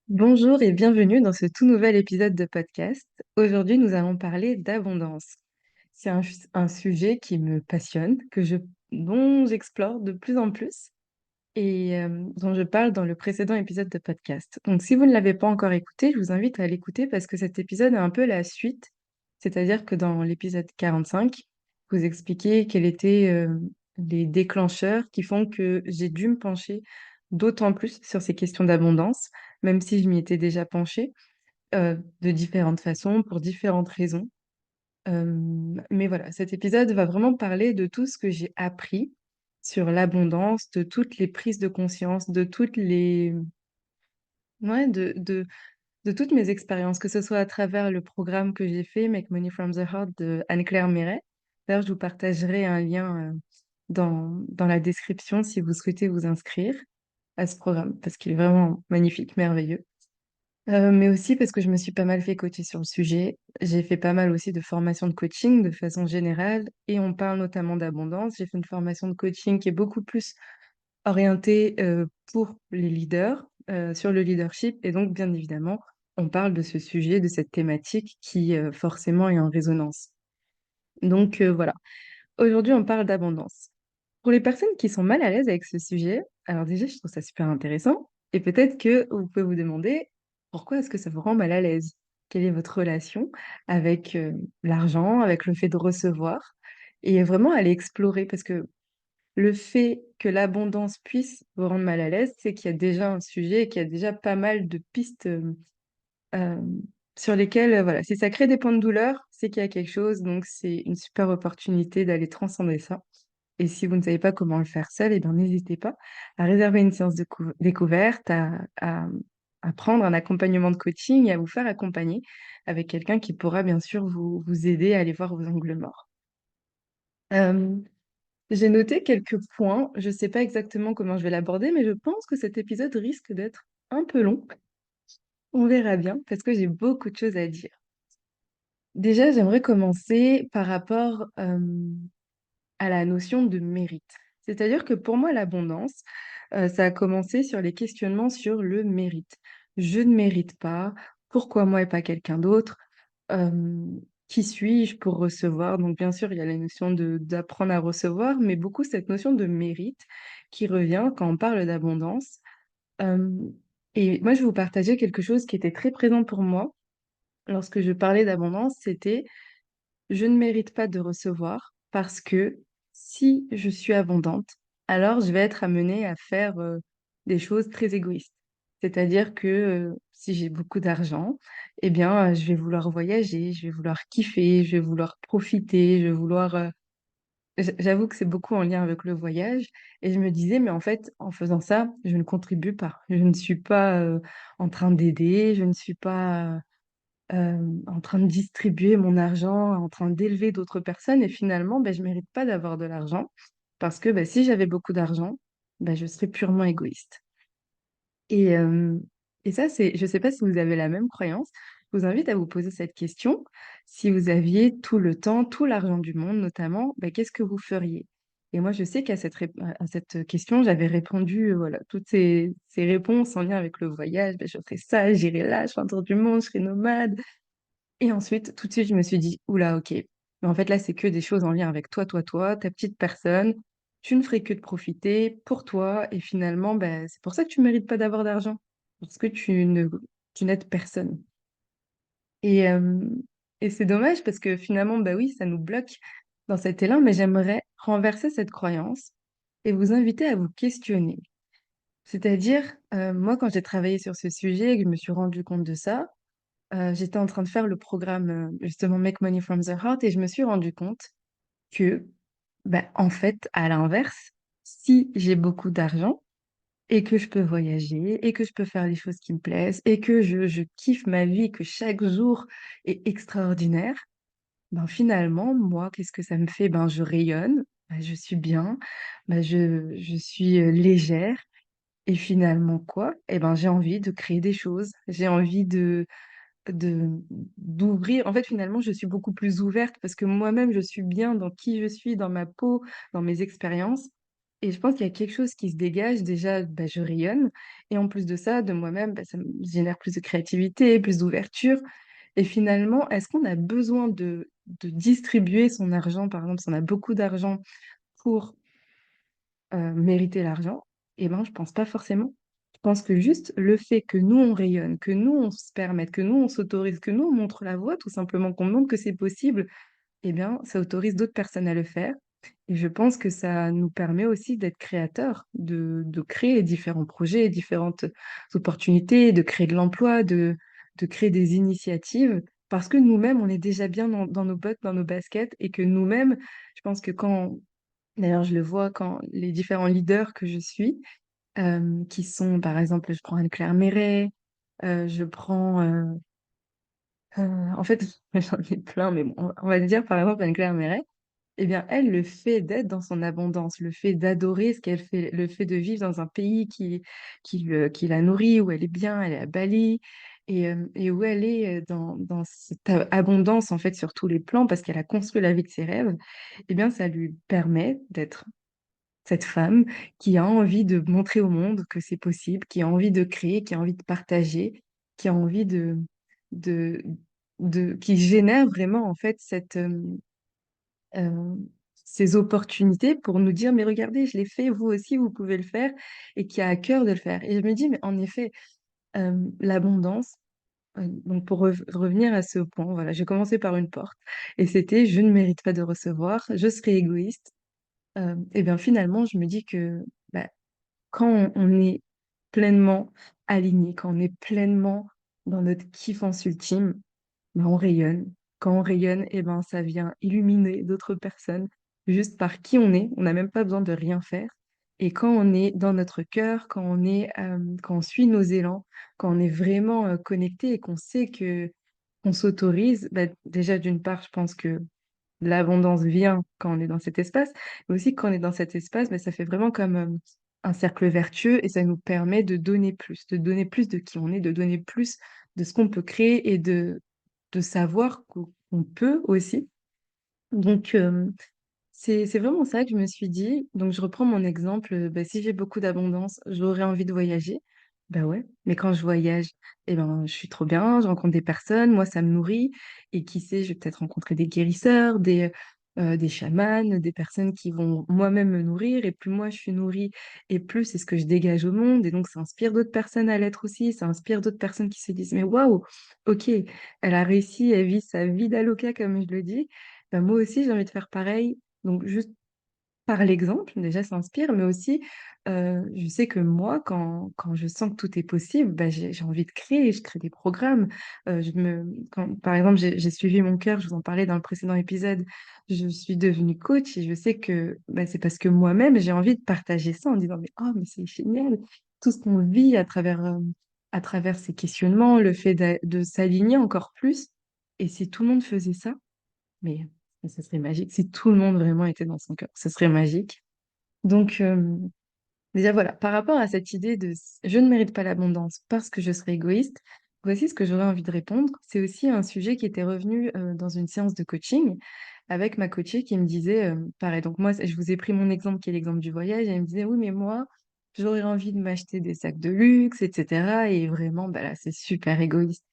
Bonjour et bienvenue dans ce tout nouvel épisode de podcast. Aujourd'hui, nous allons parler d'abondance. C'est un sujet qui me passionne, dont j'explore de plus en plus et dont je parle dans le précédent épisode de podcast. Donc, si vous ne l'avez pas encore écouté, je vous invite à l'écouter parce que cet épisode est un peu la suite. C'est-à-dire que dans l'épisode 45, vous expliquez quels étaient les déclencheurs qui font que j'ai dû me pencher d'autant plus sur ces questions d'abondance, même si je m'y étais déjà penchée, de différentes façons, pour différentes raisons. Mais voilà, cet épisode va vraiment parler de tout ce que j'ai appris sur l'abondance, de toutes les prises de conscience, de toutes les ouais, de toutes mes expériences, que ce soit à travers le programme que j'ai fait, Make Money from the Heart de Anne-Claire Méret. D'ailleurs, je vous partagerai un lien dans la description si vous souhaitez vous inscrire à ce programme, parce qu'il est vraiment magnifique, merveilleux. Mais aussi parce que je me suis pas mal fait coacher sur le sujet. J'ai fait pas mal aussi de formations de coaching de façon générale et on parle notamment d'abondance. J'ai fait une formation de coaching qui est beaucoup plus orientée pour les leaders, sur le leadership. Et donc, bien évidemment, on parle de ce sujet, de cette thématique qui forcément est en résonance. Donc voilà, aujourd'hui, on parle d'abondance. Pour les personnes qui sont mal à l'aise avec ce sujet, alors déjà, je trouve ça super intéressant. Et peut-être que vous pouvez vous demander pourquoi est-ce que ça vous rend mal à l'aise? Quelle est votre relation avec l'argent, avec le fait de recevoir? Et vraiment aller explorer, parce que le fait que l'abondance puisse vous rendre mal à l'aise, c'est qu'il y a déjà un sujet et qu'il y a déjà pas mal de pistes euh, sur lesquelles, voilà, si ça crée des points de douleur, c'est qu'il y a quelque chose, donc c'est une super opportunité d'aller transcender ça. Et si vous ne savez pas comment le faire seul, eh bien, n'hésitez pas à réserver une séance de découverte, à prendre un accompagnement de coaching et à vous faire accompagner avec quelqu'un qui pourra bien sûr vous aider à aller voir vos angles morts. Euh, j'ai noté quelques points. Je ne sais pas exactement comment je vais l'aborder, mais je pense que cet épisode risque d'être un peu long. On verra bien parce que j'ai beaucoup de choses à dire. Déjà, j'aimerais commencer par rapport à la notion de mérite. C'est-à-dire que pour moi, l'abondance, ça a commencé sur les questionnements sur le mérite. Je ne mérite pas, pourquoi moi et pas quelqu'un d'autre? Euh, qui suis-je pour recevoir? Donc bien sûr, il y a la notion d'apprendre à recevoir, mais beaucoup cette notion de mérite qui revient quand on parle d'abondance. Euh, et moi, je vais vous partager quelque chose qui était très présent pour moi lorsque je parlais d'abondance, c'était je ne mérite pas de recevoir parce que si je suis abondante, alors je vais être amenée à faire des choses très égoïstes. C'est-à-dire que si j'ai beaucoup d'argent, eh bien, je vais vouloir voyager, je vais vouloir kiffer, je vais vouloir profiter, je vais vouloir... J'avoue que c'est beaucoup en lien avec le voyage. Et je me disais, mais en fait, en faisant ça, je ne contribue pas. Je ne suis pas en train d'aider, je ne suis pas en train de distribuer mon argent, en train d'élever d'autres personnes. Et finalement, ben, je ne mérite pas d'avoir de l'argent parce que ben, si j'avais beaucoup d'argent, ben, je serais purement égoïste. Et, euh, et ça, je ne sais pas si vous avez la même croyance. Je vous invite à vous poser cette question. Si vous aviez tout le temps, tout l'argent du monde, notamment, ben, qu'est-ce que vous feriez? Et moi, je sais qu'à à cette question, j'avais répondu, voilà, toutes ces réponses en lien avec le voyage. Ben, je ferais ça, j'irais là, je ferais un tour du monde, je serais nomade. Et ensuite, tout de suite, je me suis dit, oula, ok. Mais en fait, là, c'est que des choses en lien avec toi, ta petite personne. Tu ne ferais que de profiter pour toi. Et finalement, ben, c'est pour ça que tu ne mérites pas d'avoir d'argent. Parce que tu n'aides personne. Et, euh, et c'est dommage parce que finalement, bah oui, ça nous bloque dans cet élan. Mais j'aimerais renverser cette croyance et vous inviter à vous questionner. C'est-à-dire, moi, quand j'ai travaillé sur ce sujet et que je me suis rendu compte de ça, j'étais en train de faire le programme justement Make Money from the Heart et je me suis rendu compte que, ben, en fait, à l'inverse, si j'ai beaucoup d'argent et que je peux voyager et que je peux faire les choses qui me plaisent et que je kiffe ma vie, que chaque jour est extraordinaire, ben finalement, moi, qu'est-ce que ça me fait? Ben, je rayonne, ben, je suis bien, ben, je suis légère. Et finalement, quoi? Eh ben, j'ai envie de créer des choses. J'ai envie de d'ouvrir. En fait, finalement, je suis beaucoup plus ouverte parce que moi-même, je suis bien dans qui je suis, dans ma peau, dans mes expériences. Et je pense qu'il y a quelque chose qui se dégage. Déjà, bah, je rayonne et en plus de ça, de moi-même, bah, ça me génère plus de créativité, plus d'ouverture et finalement, est-ce qu'on a besoin de distribuer son argent, par exemple, si on a beaucoup d'argent pour, mériter l'argent? Eh ben, je pense pas forcément. Je pense que juste le fait que nous, on rayonne, que nous, on se permette, que nous, on s'autorise, que nous, on montre la voie tout simplement, qu'on montre que c'est possible, eh bien, ça autorise d'autres personnes à le faire et je pense que ça nous permet aussi d'être créateurs, de créer différents projets, différentes opportunités, de créer de l'emploi, de créer des initiatives parce que nous-mêmes, on est déjà bien dans nos bottes, dans nos baskets et que nous-mêmes, je pense que quand d'ailleurs, je le vois quand les différents leaders que je suis, qui sont par exemple, je prends Anne-Claire Méret, je prends, en fait, j'en ai plein, mais bon, on va dire par exemple Anne-Claire Méret, eh bien, elle, le fait d'être dans son abondance, le fait d'adorer ce qu'elle fait, le fait de vivre dans un pays qui la nourrit, où elle est bien, elle est à Bali, et où elle est dans cette abondance, en fait, sur tous les plans, parce qu'elle a construit la vie de ses rêves, eh bien, ça lui permet d'être cette femme qui a envie de montrer au monde que c'est possible, qui a envie de créer, qui a envie de partager, qui a envie de, qui génère vraiment, en fait, euh, ces opportunités pour nous dire, mais regardez, je l'ai fait, vous aussi, vous pouvez le faire, et qui a à cœur de le faire. Et je me dis, mais en effet, l'abondance, donc pour revenir à ce point, voilà, j'ai commencé par une porte, et c'était, je ne mérite pas de recevoir, je serai égoïste. Et bien finalement, je me dis que bah, quand on est pleinement aligné, quand on est pleinement dans notre kiffance ultime, ben, on rayonne. Quand on rayonne, eh ben, ça vient illuminer d'autres personnes juste par qui on est. On n'a même pas besoin de rien faire. Et quand on est dans notre cœur, quand on suit nos élans, quand on est vraiment connecté et qu'on sait que qu'on s'autorise, ben, déjà d'une part, je pense que l'abondance vient quand on est dans cet espace, mais aussi quand on est dans cet espace, ben, ça fait vraiment comme un cercle vertueux et ça nous permet de donner plus de qui on est, de donner plus de ce qu'on peut créer et de savoir qu'on peut aussi. Donc, c'est vraiment ça que je me suis dit. Donc, je reprends mon exemple. Bah, si j'ai beaucoup d'abondance, j'aurais envie de voyager. Bah ouais, mais quand je voyage, eh ben, je suis trop bien, je rencontre des personnes, moi, ça me nourrit. Et qui sait, je vais peut-être rencontrer des guérisseurs, des chamans, des personnes qui vont moi-même me nourrir. Et plus moi, je suis nourrie, et plus c'est ce que je dégage au monde. Et donc, ça inspire d'autres personnes à l'être aussi. Ça inspire d'autres personnes qui se disent, mais waouh, ok, elle a réussi, elle vit sa vie d'aloca, comme je le dis. Bah, moi aussi, j'ai envie de faire pareil. Donc, juste par l'exemple, déjà, ça inspire, mais aussi, je sais que moi, quand je sens que tout est possible, bah, j'ai envie de créer, je crée des programmes. Par exemple, j'ai suivi mon cœur, je vous en parlais dans le précédent épisode, je suis devenue coach et je sais que bah, c'est parce que moi-même, j'ai envie de partager ça en disant, mais oh, mais c'est génial, tout ce qu'on vit à travers ces questionnements, le fait de s'aligner encore plus. Et si tout le monde faisait ça, mais ce serait magique si tout le monde vraiment était dans son cœur. Ce serait magique. Donc, déjà voilà, par rapport à cette idée de je ne mérite pas l'abondance parce que je serais égoïste, voici ce que j'aurais envie de répondre. C'est aussi un sujet qui était revenu dans une séance de coaching avec ma coachée qui me disait, pareil, donc moi, je vous ai pris mon exemple qui est l'exemple du voyage, et elle me disait, oui, mais moi, j'aurais envie de m'acheter des sacs de luxe, etc. Et vraiment, bah là, c'est super égoïste.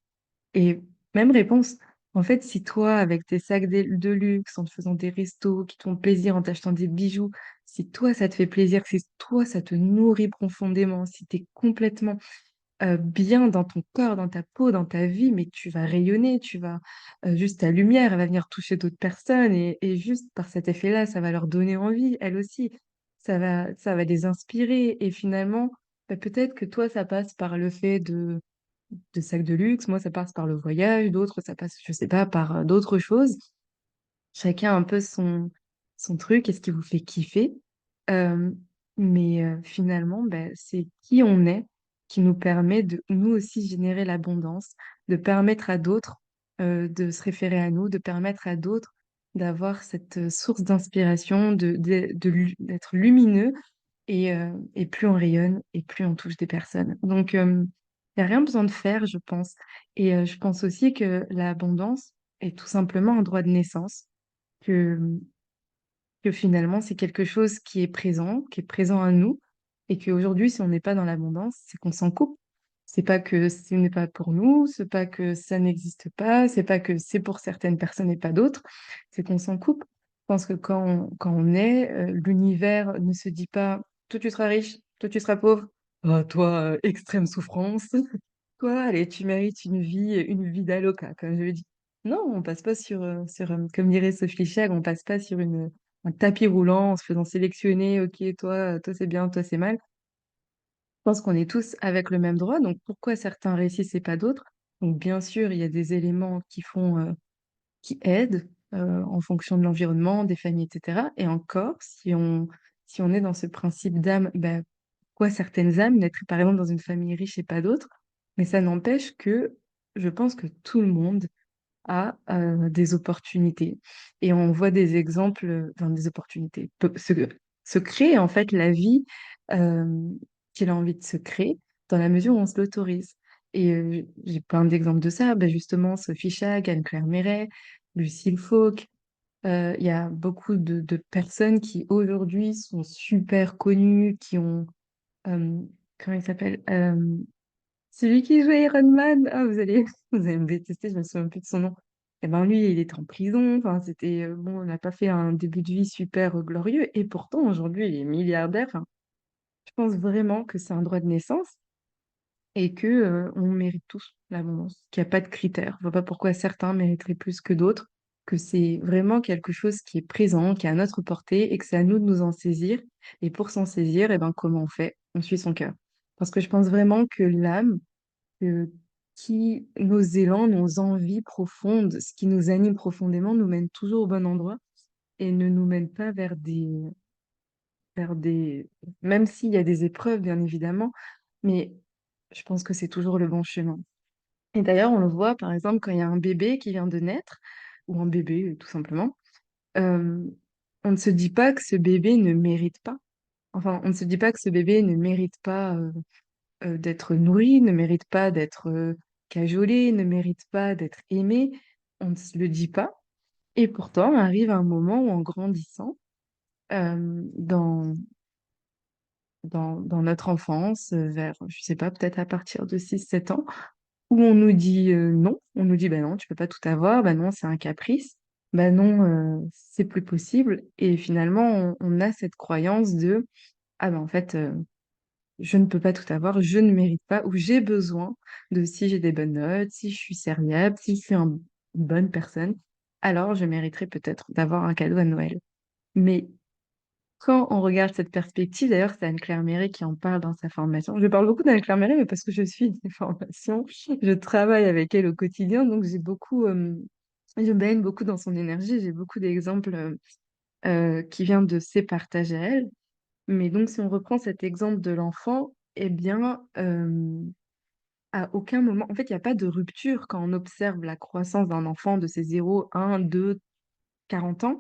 Et même réponse. En fait, si toi, avec tes sacs de luxe, en te faisant des restos qui te font plaisir, en t'achetant des bijoux, si toi, ça te fait plaisir, si toi, ça te nourrit profondément, si tu es complètement bien dans ton corps, dans ta peau, dans ta vie, mais tu vas rayonner, juste ta lumière, elle va venir toucher d'autres personnes et juste par cet effet-là, ça va leur donner envie, elles aussi. Ça va les inspirer et finalement, bah, peut-être que toi, ça passe par le fait de sacs de luxe. Moi, ça passe par le voyage, d'autres, ça passe, je sais pas, par d'autres choses. Chacun a un peu son truc et ce qui vous fait kiffer. Euh, mais finalement, ben, c'est qui on est qui nous permet de nous aussi générer l'abondance, de permettre à d'autres de se référer à nous, de permettre à d'autres d'avoir cette source d'inspiration, d'être lumineux et plus on rayonne et plus on touche des personnes. Donc, il n'y a rien besoin de faire, je pense. Et je pense aussi que l'abondance est tout simplement un droit de naissance, que, que finalement, c'est quelque chose qui est présent à nous, et qu'aujourd'hui, si on n'est pas dans l'abondance, c'est qu'on s'en coupe. C'est pas que ce n'est pas pour nous, c'est pas que ça n'existe pas, c'est pas que c'est pour certaines personnes et pas d'autres, c'est qu'on s'en coupe. Je pense que quand on est, l'univers ne se dit pas, toi tu seras riche, toi tu seras pauvre, ah, toi, extrême souffrance, toi, allez, tu mérites une vie d'aloca, comme je le dis. Non, on passe pas comme dirait Sophie Chag, on passe pas sur un tapis roulant en se faisant sélectionner, ok, toi c'est bien, toi c'est mal. Je pense qu'on est tous avec le même droit, donc pourquoi certains réussissent et pas d'autres? Donc bien sûr, il y a des éléments qui aident en fonction de l'environnement, des familles, etc. Et encore, si on est dans ce principe d'âme, bah, pourquoi certaines âmes naîtraient par exemple dans une famille riche et pas d'autres? Mais ça n'empêche que je pense que tout le monde à des opportunités. Et on voit des exemples, enfin des opportunités, se créer en fait la vie euh, qu'il a envie de se créer dans la mesure où on se l'autorise. Et j'ai plein d'exemples de ça, ben justement Sophie Chag, Anne-Claire Méret, Lucille Fauque. Il y a beaucoup de personnes qui aujourd'hui sont super connues, qui ont, euh, comment il s'appelle? Celui qui jouait Iron Man, ah, vous allez me détester, je me souviens plus de son nom. Eh ben lui, il était en prison. Enfin, c'était bon, on n'a pas fait un début de vie super glorieux, et pourtant aujourd'hui, il est milliardaire. Enfin, je pense vraiment que c'est un droit de naissance et que on mérite tous l'abondance, qu'il n'y a pas de critères. Je vois pas pourquoi certains mériteraient plus que d'autres, que c'est vraiment quelque chose qui est présent, qui est à notre portée et que c'est à nous de nous en saisir. Et pour s'en saisir, eh ben comment on fait? On suit son cœur. Parce que je pense vraiment que l'âme que nos élans, nos envies profondes, ce qui nous anime profondément, nous mène toujours au bon endroit et ne nous mène pas vers des, même s'il y a des épreuves, bien évidemment, mais je pense que c'est toujours le bon chemin. Et d'ailleurs, on le voit, par exemple, quand il y a un bébé qui vient de naître, ou un bébé, tout simplement, euh, on ne se dit pas que ce bébé ne mérite pas. Enfin, on ne se dit pas que ce bébé ne mérite pas d'être nourri, ne mérite pas d'être cajolé, ne mérite pas d'être aimé. On ne se le dit pas. Et pourtant, arrive un moment où, en grandissant, dans, dans notre enfance, vers, je sais pas, peut-être à partir de 6 7 ans, où on nous dit non, on nous dit bah non, tu peux pas tout avoir, bah non, c'est un caprice, bah non, c'est plus possible. Et finalement, on a cette croyance de ah ben en fait, je ne peux pas tout avoir, je ne mérite pas, ou j'ai besoin de si j'ai des bonnes notes, si je suis serviable, si je suis une bonne personne, alors je mériterais peut-être d'avoir un cadeau à Noël. Mais quand on regarde cette perspective, d'ailleurs, c'est Anne-Claire Méret qui en parle dans sa formation. Je parle beaucoup d'Anne-Claire Méret, mais parce que je suis des formations, je travaille avec elle au quotidien, donc je baigne beaucoup dans son énergie, j'ai beaucoup d'exemples qui viennent de ses partages à elle. Mais donc, si on reprend cet exemple de l'enfant, eh bien, à aucun moment, en fait, il n'y a pas de rupture quand on observe la croissance d'un enfant de ses 0, 1, 2, 40 ans.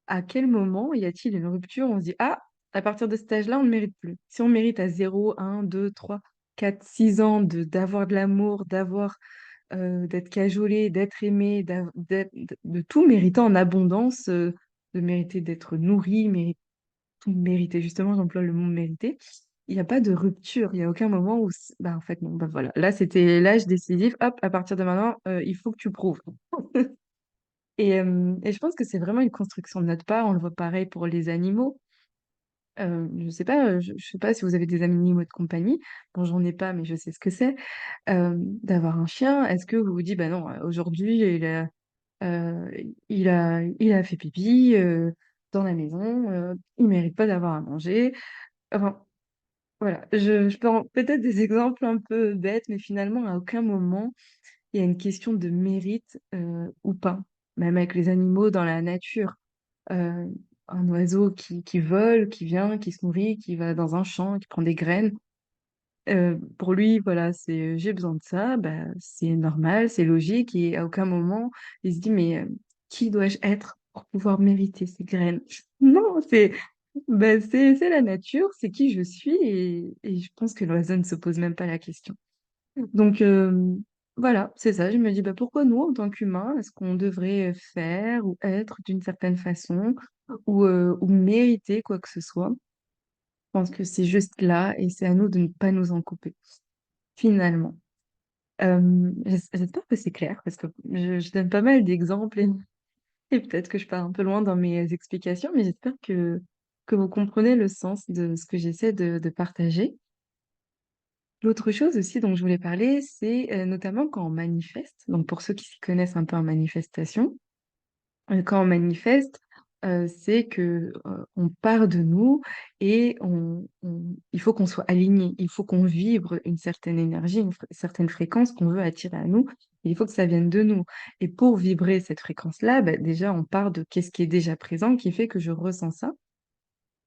À quel moment y a-t-il une rupture? On se dit, ah, à partir de cet âge-là, on ne mérite plus. Si on mérite à 0, 1, 2, 3, 4, 6 ans d'avoir de l'amour, d'être cajolé, d'être aimé, de tout mériter en abondance, de mériter d'être nourri, mériter, justement, j'emploie le mot mériter. Il n'y a pas de rupture, il n'y a aucun moment où, bah, en fait, non, bah voilà. Là, c'était l'âge décisif, hop, à partir de maintenant, il faut que tu prouves. Et je pense que c'est vraiment une construction de notre part, on le voit pareil pour les animaux. Je sais pas, je sais pas si vous avez des animaux de compagnie. Bon, j'en ai pas, mais je sais ce que c'est. D'avoir un chien, est-ce que vous vous dites, bah non, aujourd'hui, euh, il a fait pipi dans la maison, il mérite pas d'avoir à manger. Enfin, voilà, je prends peut-être des exemples un peu bêtes, mais finalement, à aucun moment, il y a une question de mérite ou pas. Même avec les animaux dans la nature. Euh, un oiseau qui vole, qui vient, qui se nourrit, qui va dans un champ, qui prend des graines. Pour lui, voilà, c'est j'ai besoin de ça, bah, c'est normal, c'est logique, et à aucun moment, il se dit, mais qui dois-je être pour pouvoir mériter ces graines? Non, c'est la nature, c'est qui je suis, et je pense que l'oiseau ne se pose même pas la question. Donc voilà, c'est ça. Je me dis, bah, pourquoi nous, en tant qu'humains, est-ce qu'on devrait faire ou être d'une certaine façon? ou mériter quoi que ce soit. Je pense que c'est juste là et c'est à nous de ne pas nous en couper, finalement. J'espère que c'est clair parce que je donne pas mal d'exemples et peut-être que je pars un peu loin dans mes explications, mais j'espère que vous comprenez le sens de ce que j'essaie de partager. L'autre chose aussi dont je voulais parler, c'est notamment quand on manifeste. Donc pour ceux qui s'y connaissent un peu en manifestation, quand on manifeste, c'est que, on part de nous et il faut qu'on soit aligné. Il faut qu'on vibre une certaine énergie, une certaine fréquence qu'on veut attirer à nous. Et il faut que ça vienne de nous. Et pour vibrer cette fréquence-là, bah, déjà, on part de qu'est-ce qui est déjà présent, qui fait que je ressens ça.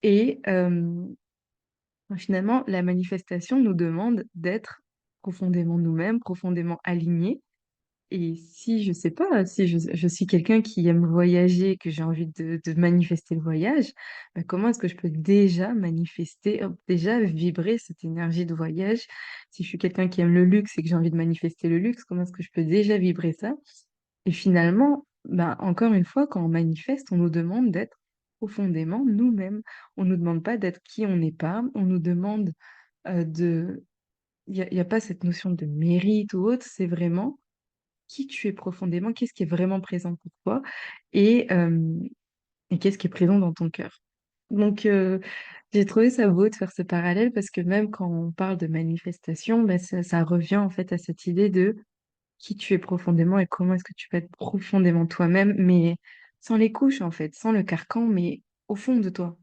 Et finalement, la manifestation nous demande d'être profondément nous-mêmes, profondément alignés et si je sais pas, si je suis quelqu'un qui aime voyager, que j'ai envie de manifester le voyage, bah, comment est-ce que je peux déjà manifester, déjà vibrer cette énergie de voyage? Si je suis quelqu'un qui aime le luxe et que j'ai envie de manifester le luxe, comment est-ce que je peux déjà vibrer ça? Et finalement, bah, encore une fois, quand on manifeste, on nous demande d'être profondément nous-mêmes. On nous demande pas d'être qui on n'est pas, on nous demande, de il y a pas cette notion de mérite ou autre, c'est vraiment qui tu es profondément, qu'est-ce qui est vraiment présent pour toi et hem et qu'est-ce qui est présent dans ton cœur. Donc j'ai trouvé ça beau de faire ce parallèle parce que même quand on parle de manifestation, bah, ça revient en fait à cette idée de qui tu es profondément et comment est-ce que tu peux être profondément toi-même, mais sans les couches en fait, sans le carcan, mais au fond de toi.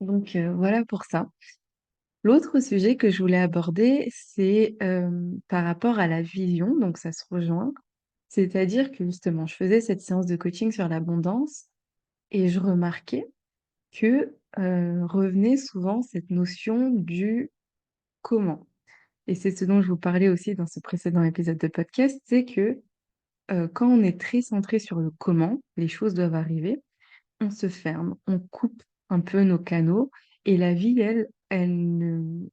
Donc voilà pour ça. L'autre sujet que je voulais aborder, c'est, par rapport à la vision, donc ça se rejoint. C'est-à-dire que justement, je faisais cette séance de coaching sur l'abondance et je remarquais que, revenait souvent cette notion du comment et c'est ce dont je vous parlais aussi dans ce précédent épisode de podcast, c'est que, quand on est très centré sur le comment les choses doivent arriver, on se ferme, on coupe un peu nos canaux et la vie, elle ne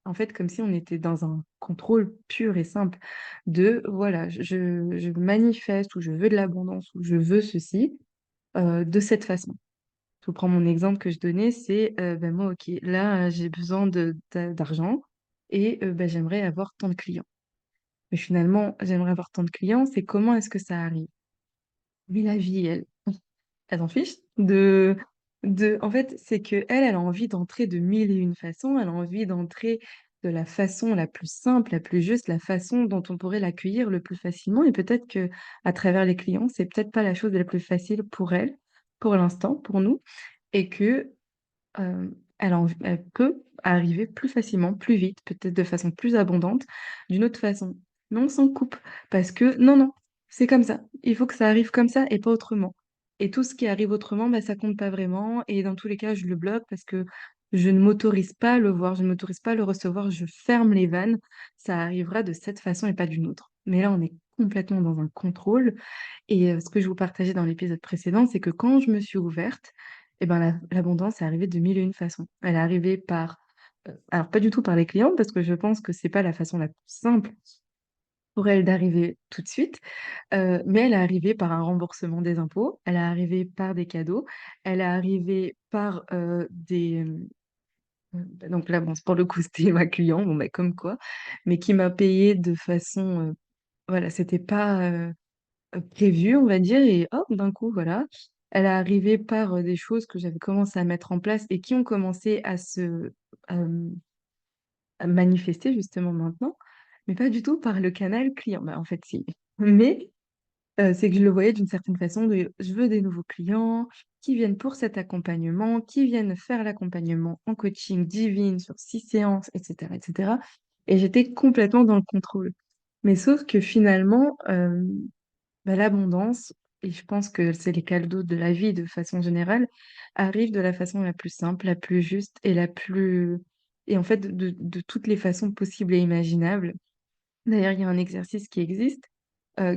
en fait, comme si on était dans un contrôle pur et simple de voilà, je manifeste ou je veux de l'abondance ou je veux ceci, de cette façon. Je vous prends mon exemple que je donnais, c'est, bah, moi, OK, là, j'ai besoin d'argent et bah, j'aimerais avoir tant de clients. Mais finalement, j'aimerais avoir tant de clients, c'est comment est-ce que ça arrive? Mais la vie, elle s'en fiche en fait, c'est qu'elle, elle a envie d'entrer de mille et une façons. Elle a envie d'entrer de la façon la plus simple, la plus juste, la façon dont on pourrait l'accueillir le plus facilement et peut-être que à travers les clients, c'est peut-être pas la chose la plus facile pour elle, pour l'instant, pour nous et que elle peut arriver plus facilement, plus vite, peut-être de façon plus abondante, d'une autre façon. Mais on s'en coupe parce que non, non, c'est comme ça. Il faut que ça arrive comme ça et pas autrement. Et tout ce qui arrive autrement, bah, ça compte pas vraiment et dans tous les cas, je le bloque parce que je ne m'autorise pas à le voir, je ne m'autorise pas à le recevoir, je ferme les vannes. Ça arrivera de cette façon et pas d'une autre. Mais là, on est complètement dans un contrôle et ce que je vous partageais dans l'épisode précédent, c'est que quand je me suis ouverte et ben, l'abondance est arrivée de mille et une façons. Elle est arrivée par, alors pas du tout par les clients parce que je pense que c'est pas la façon la plus simple pour elle d'arriver tout de suite, mais elle est arrivée par un remboursement des impôts, elle est arrivée par des cadeaux, elle est arrivée par, bah, donc là, bon, pour le coup, c'était ma client, bon, bah, comme quoi, mais qui m'a payé de façon, voilà, c'était pas, prévue, on va dire et hop, d'un coup, voilà. Elle est arrivée par, des choses que j'avais commencé à mettre en place et qui ont commencé hem, à manifester justement maintenant, mais pas du tout par le canal client. Bah, en fait, si, mais c'est que je le voyais d'une certaine façon de je veux des nouveaux clients qui viennent pour cet accompagnement, qui viennent faire l'accompagnement en coaching divine sur 6 séances et cetera et j'étais complètement dans le contrôle. Mais sauf que finalement, bah, l'abondance et je pense que c'est les cadeaux de la vie de façon générale, arrivent de la façon la plus simple, la plus juste et la plus et en fait de toutes les façons possibles et imaginables. D'ailleurs, il y a un exercice qui existe,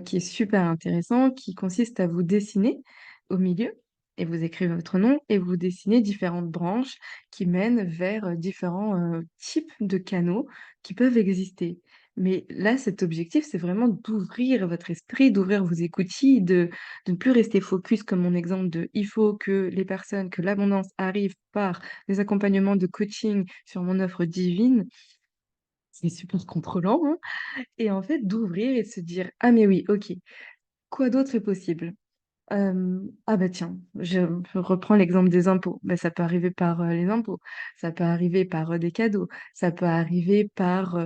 qui est super intéressant, qui consiste à vous dessiner au milieu et vous écrivez votre nom et vous dessinez différentes branches qui mènent vers, différents, types de canaux qui peuvent exister. Mais là, cet objectif, c'est vraiment d'ouvrir votre esprit, d'ouvrir vos écoutilles, de ne plus rester focus comme mon exemple de: «Il faut que les personnes que l'abondance arrive par des accompagnements de coaching sur mon offre divine». C'est super contrôlant, hein, et en fait, d'ouvrir et de se dire: «Ah mais oui, OK, quoi d'autre est possible?» Ah bah tiens, je reprends l'exemple des impôts. Bah, ça peut arriver par, les impôts, ça peut arriver par, des cadeaux, ça peut arriver par,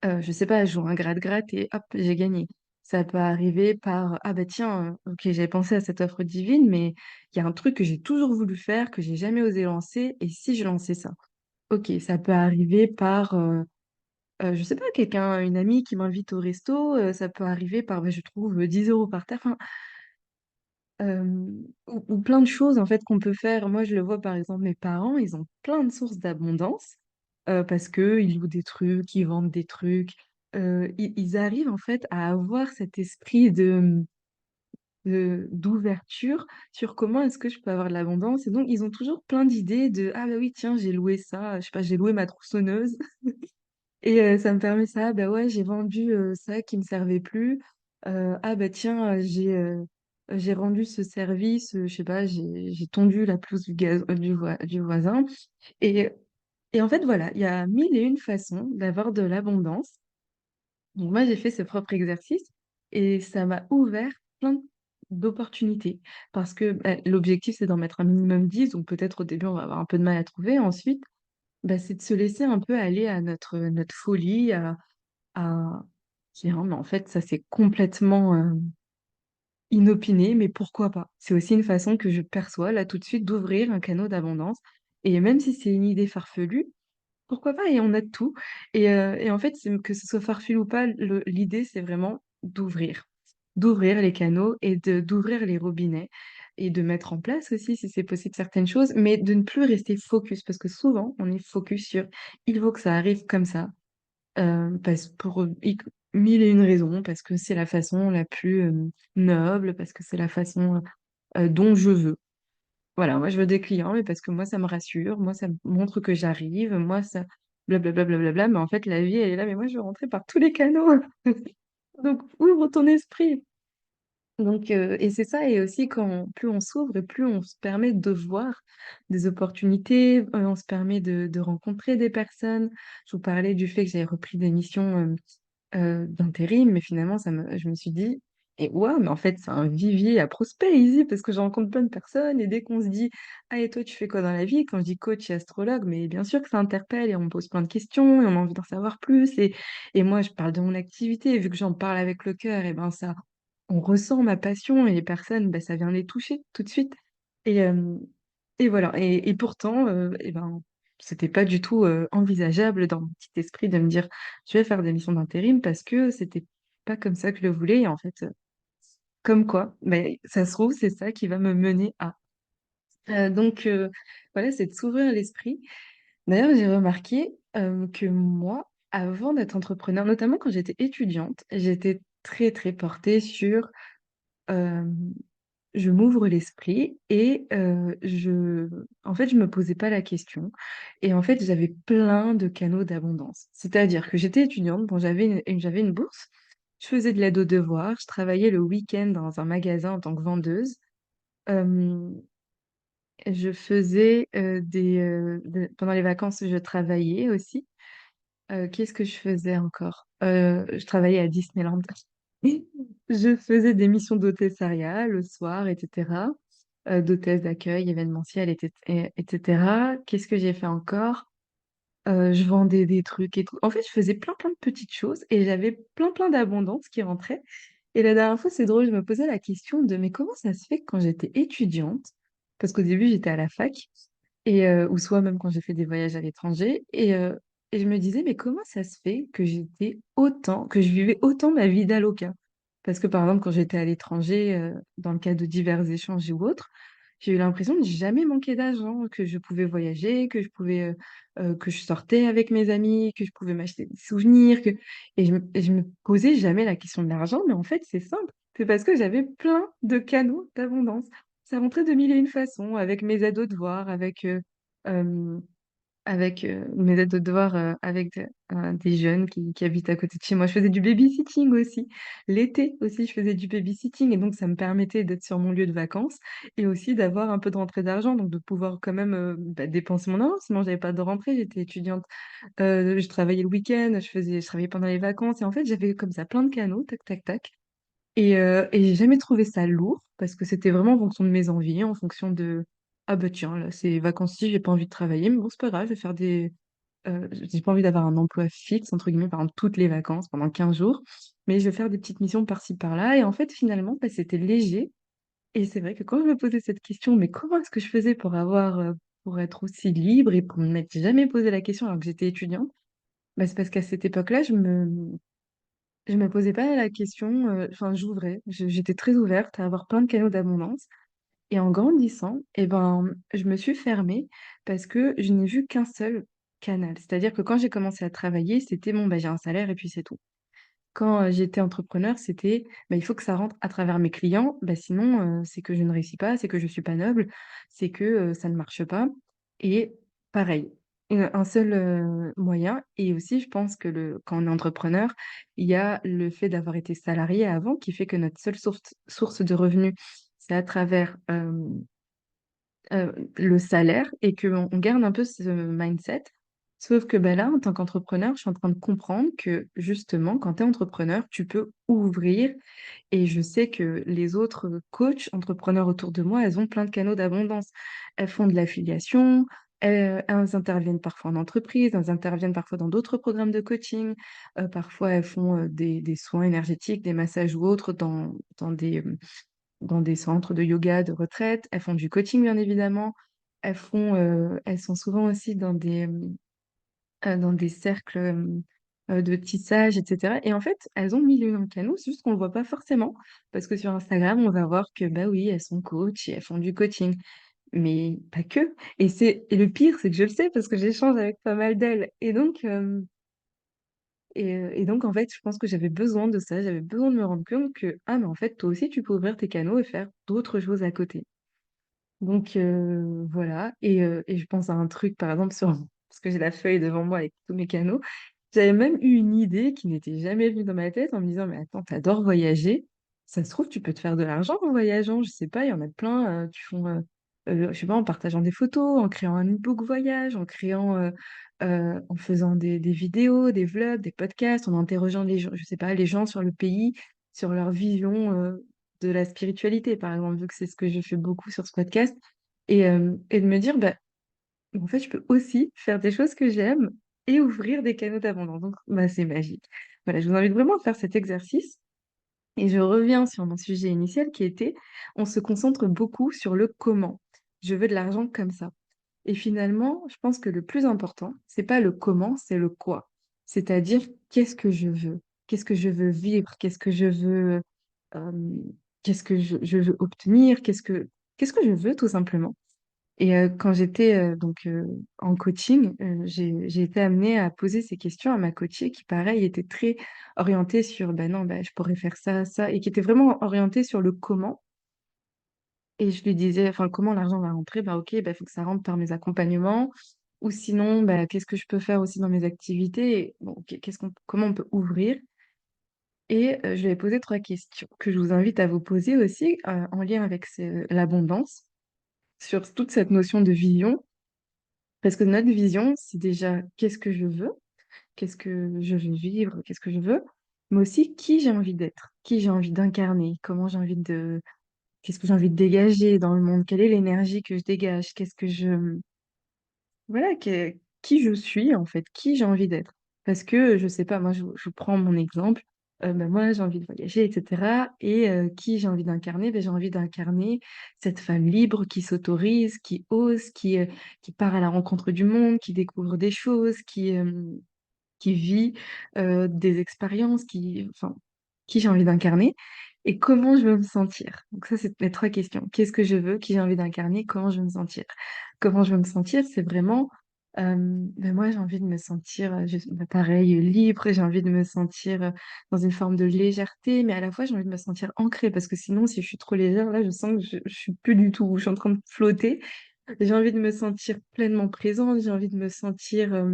je sais pas, je joue un gratte-gratte et hop, j'ai gagné. Ça peut arriver par: «Ah bah tiens, OK, j'avais pensé à cette offre divine, mais il y a un truc que j'ai toujours voulu faire, que j'ai jamais osé lancer, et si je lançais ça?» OK, ça peut arriver par, je sais pas, quelqu'un, une amie qui m'invite au resto, ça peut arriver par, bah, je trouve, 10 € par terre, enfin, ou plein de choses en fait qu'on peut faire. Moi, je le vois par exemple, mes parents, ils ont plein de sources d'abondance, parce qu'ils louent des trucs, ils vendent des trucs, ils arrivent en fait à avoir cet esprit d'ouverture sur comment est-ce que je peux avoir de l'abondance, et donc ils ont toujours plein d'idées de: «Ah bah oui, tiens, j'ai loué ça», je sais pas, j'ai loué ma tronçonneuse. Et ça me permet ça. Bah, ouais, j'ai vendu, ça qui me servait plus. Ah bah, tiens, j'ai rendu ce service, je sais pas, j'ai tondu la pelouse du voisin, et en fait, voilà, il y a 1000 et une façons d'avoir de l'abondance. Donc moi, j'ai fait ce propre exercice et ça m'a ouvert plein d'opportunités parce que, bah, l'objectif, c'est d'en mettre un minimum 10, donc peut-être au début, on va avoir un peu de mal à trouver. Ensuite, bah, c'est de se laisser un peu aller à notre folie, à dire: «Non, mais en fait, ça, c'est complètement, inopiné, mais pourquoi pas?» C'est aussi une façon que je perçois, là, tout de suite, d'ouvrir un canal d'abondance, et même si c'est une idée farfelue, pourquoi pas? Et on a de tout, et en fait, c'est que ce soit farfelu ou pas, l'idée, c'est vraiment d'ouvrir. D'ouvrir les canaux et d'ouvrir les robinets et de mettre en place aussi, si c'est possible, certaines choses, mais de ne plus rester focus parce que souvent, on est focus sur: «Il faut que ça arrive comme ça». Parce pour, 1000 et une raisons, parce que c'est la façon la plus, noble, parce que c'est la façon, dont je veux. Voilà, moi je veux des clients, mais parce que moi ça me rassure, moi ça me montre que j'arrive, moi ça blablabla, blablabla, mais en fait la vie elle est là: «Mais moi je veux rentrer par tous les canaux». Donc ouvre ton esprit. Donc et c'est ça, et aussi quand plus on s'ouvre et plus on se permet de voir des opportunités, on se permet de rencontrer des personnes. Je vous parlais du fait que j'avais repris des missions, d'intérim, mais finalement je me suis dit: «Et waouh, mais en fait, c'est un vivier à prospects ici», parce que je rencontre plein de personnes, et dès qu'on se dit: «Ah, et toi, tu fais quoi dans la vie?» Quand je dis coach et astrologue, mais bien sûr que ça interpelle et on me pose plein de questions et on a envie d'en savoir plus, et moi, je parle de mon activité, et vu que j'en parle avec le cœur, et ben, ça, on ressent ma passion, et les personnes, bah, ça vient les toucher tout de suite, et hem et voilà, et pourtant, et ben, c'était pas du tout, envisageable dans mon petit esprit de me dire: «Je vais faire des missions d'intérim», parce que c'était pas comme ça que je le voulais, et en fait, comme quoi, beh, ça se trouve, c'est ça qui va me mener à. Donc voilà, c'est de s'ouvrir l'esprit. D'ailleurs, j'ai remarqué, que moi, avant d'être entrepreneur, notamment quand j'étais étudiante, j'étais très, très portée sur, hem je m'ouvre l'esprit, et en fait, je me posais pas la question, et en fait, j'avais plein de canaux d'abondance. C'est-à-dire que j'étais étudiante, bon, j'avais une bourse, je faisais de l'aide aux devoirs, je travaillais le week-end dans un magasin en tant que vendeuse, hem, je faisais, pendant les vacances, je travaillais aussi. Qu'est-ce que je faisais encore? Je travaillais à Disneyland. Je faisais des missions d'hôtessariat le soir, et cetera, d'hôtesse d'accueil événementiel, et cetera. Qu'est-ce que j'ai fait encore? Je vendais des trucs et tout. En fait, je faisais plein, plein de petites choses, et j'avais plein, plein d'abondance qui rentrait, et la dernière fois, c'est drôle, je me posais la question de: «Mais comment ça se fait que quand j'étais étudiante?» Parce qu'au début, j'étais à la fac, ou soit même quand j'ai fait des voyages à l'étranger, et je me disais: «Mais comment ça se fait que je vivais autant ma vie d'alloca?» Parce que, par exemple, quand j'étais à l'étranger, dans le cadre de divers échanges ou autres, j'ai eu l'impression de jamais manquer d'argent, que je pouvais voyager, que je sortais avec mes amis, que je pouvais m'acheter des souvenirs, et je me posais jamais la question de l'argent, mais en fait, c'est simple, c'est parce que j'avais plein de canaux d'abondance. Ça rentrait de mille et une façons, avec mes ados devoirs, avec, avec mes aides de devoirs avec des jeunes qui habitent à côté de chez moi. Je faisais du babysitting aussi. L'été aussi, je faisais du babysitting et donc ça me permettait d'être sur mon lieu de vacances et aussi d'avoir un peu de rentrée d'argent, donc de pouvoir quand même dépenser mon argent. Sinon, j'avais pas de rentrée, j'étais étudiante. Je travaillais le week-end, je travaillais pendant les vacances et en fait, j'avais comme ça plein de canaux, tac, tac, tac. Et j'ai jamais trouvé ça lourd parce que c'était vraiment en fonction de mes envies, en fonction de ah bah tiens, là, c'est vacances-ci, j'ai pas envie de travailler, mais bon, c'est pas grave, je vais faire j'ai pas envie d'avoir un emploi fixe, entre guillemets, par exemple, toutes les vacances pendant 15 jours, mais je vais faire des petites missions par-ci par-là. Et en fait, finalement, bah, c'était léger. Et c'est vrai que quand je me posais cette question, mais comment est-ce que je faisais pour être aussi libre et pour ne m'être jamais posé la question alors que j'étais étudiante? Bah, c'est parce qu'à cette époque-là, je me posais pas la question, enfin, j'étais très ouverte à avoir plein de canaux d'abondance. Et en grandissant, eh ben, je me suis fermée parce que je n'ai vu qu'un seul canal. C'est-à-dire que quand j'ai commencé à travailler, c'était bon, bah, j'ai un salaire et puis c'est tout. Quand j'étais entrepreneur, c'était bah, il faut que ça rentre à travers mes clients, bah, sinon c'est que je ne réussis pas, c'est que je suis pas noble, c'est que ça ne marche pas. Et pareil, un seul moyen. Et aussi, je pense que quand on est entrepreneur, il y a le fait d'avoir été salarié avant qui fait que notre seule source de revenus, c'est à travers le salaire et qu'on garde un peu ce mindset. Sauf que bah, là, en tant qu'entrepreneur, je suis en train de comprendre que justement, quand tu es entrepreneur, tu peux ouvrir. Et je sais que les autres coachs, entrepreneurs autour de moi, elles ont plein de canaux d'abondance. Elles font de l'affiliation, elles interviennent parfois en entreprise, elles interviennent parfois dans d'autres programmes de coaching, parfois elles font des soins énergétiques, des massages ou autres dans des centres de yoga, de retraite. Elles font du coaching, bien évidemment. Elles sont souvent aussi dans des cercles de tissage, etc. Et en fait, elles ont 1 000 de canaux, c'est juste qu'on ne le voit pas forcément. Parce que sur Instagram, on va voir que, bah oui, elles sont coach et elles font du coaching. Mais pas que. Et le pire, c'est que je le sais parce que j'échange avec pas mal d'elles. Et donc, en fait, je pense que j'avais besoin de ça. J'avais besoin de me rendre compte que, ah, mais en fait, toi aussi, tu peux ouvrir tes canaux et faire d'autres choses à côté. Donc, voilà. Et je pense à un truc, par exemple, parce que j'ai la feuille devant moi avec tous mes canaux. J'avais même eu une idée qui n'était jamais venue dans ma tête en me disant, mais attends, t'adores voyager. Ça se trouve, tu peux te faire de l'argent en voyageant. Je sais pas, il y en a plein qui font, je sais pas, en partageant des photos, en créant un e-book voyage, en faisant des vidéos, des vlogs, des podcasts, en interrogeant les gens, je sais pas, les gens sur le pays, sur leur vision de la spiritualité, par exemple, vu que c'est ce que je fais beaucoup sur ce podcast. Et de me dire, bah, en fait, je peux aussi faire des choses que j'aime et ouvrir des canaux d'abondance. Donc, bah, c'est magique. Voilà, je vous invite vraiment à faire cet exercice. Et je reviens sur mon sujet initial qui était, on se concentre beaucoup sur le comment. Je veux de l'argent comme ça. Et finalement, je pense que le plus important, c'est pas le comment, c'est le quoi. C'est-à-dire, qu'est-ce que je veux? Qu'est-ce que je veux vivre? Euh, qu'est-ce que je veux obtenir? Qu'est-ce que je veux tout simplement? Et quand j'étais en coaching, j'ai été amenée à poser ces questions à ma coachée qui, pareil, était très orientée sur, ben non, ben, je pourrais faire ça, ça, et qui était vraiment orientée sur le comment. Et je lui disais, enfin, comment l'argent va rentrer? Bah, ok, bah, il faut que ça rentre par mes accompagnements. Ou sinon, bah, qu'est-ce que je peux faire aussi dans mes activités? Et bon, comment on peut ouvrir? Et je lui ai posé 3 questions que je vous invite à vous poser aussi en lien avec l'abondance, sur toute cette notion de vision. Parce que notre vision, c'est déjà qu'est-ce que je veux, qu'est-ce que je veux vivre, qu'est-ce que je veux, mais aussi qui j'ai envie d'être, qui j'ai envie d'incarner, qu'est-ce que j'ai envie de dégager dans le monde, quelle est l'énergie que je dégage, voilà, qui je suis en fait, qui j'ai envie d'être. Parce que, je sais pas, moi je prends mon exemple, ben, moi j'ai envie de voyager, etc. Et qui j'ai envie d'incarner? Ben, j'ai envie d'incarner cette femme libre qui s'autorise, qui ose, qui part à la rencontre du monde, qui découvre des choses, qui vit des expériences, enfin, qui j'ai envie d'incarner et comment je veux me sentir. Donc ça, c'est les 3 questions. Qu'est-ce que je veux, qui j'ai envie d'incarner, comment je veux me sentir. Comment je veux me sentir, c'est vraiment, ben moi j'ai envie de me sentir, bah, pareil, libre, j'ai envie de me sentir dans une forme de légèreté, mais à la fois j'ai envie de me sentir ancrée, parce que sinon, si je suis trop légère, là, je sens que je suis plus du tout, je suis en train de flotter. J'ai envie de me sentir pleinement présente, j'ai envie de me sentir,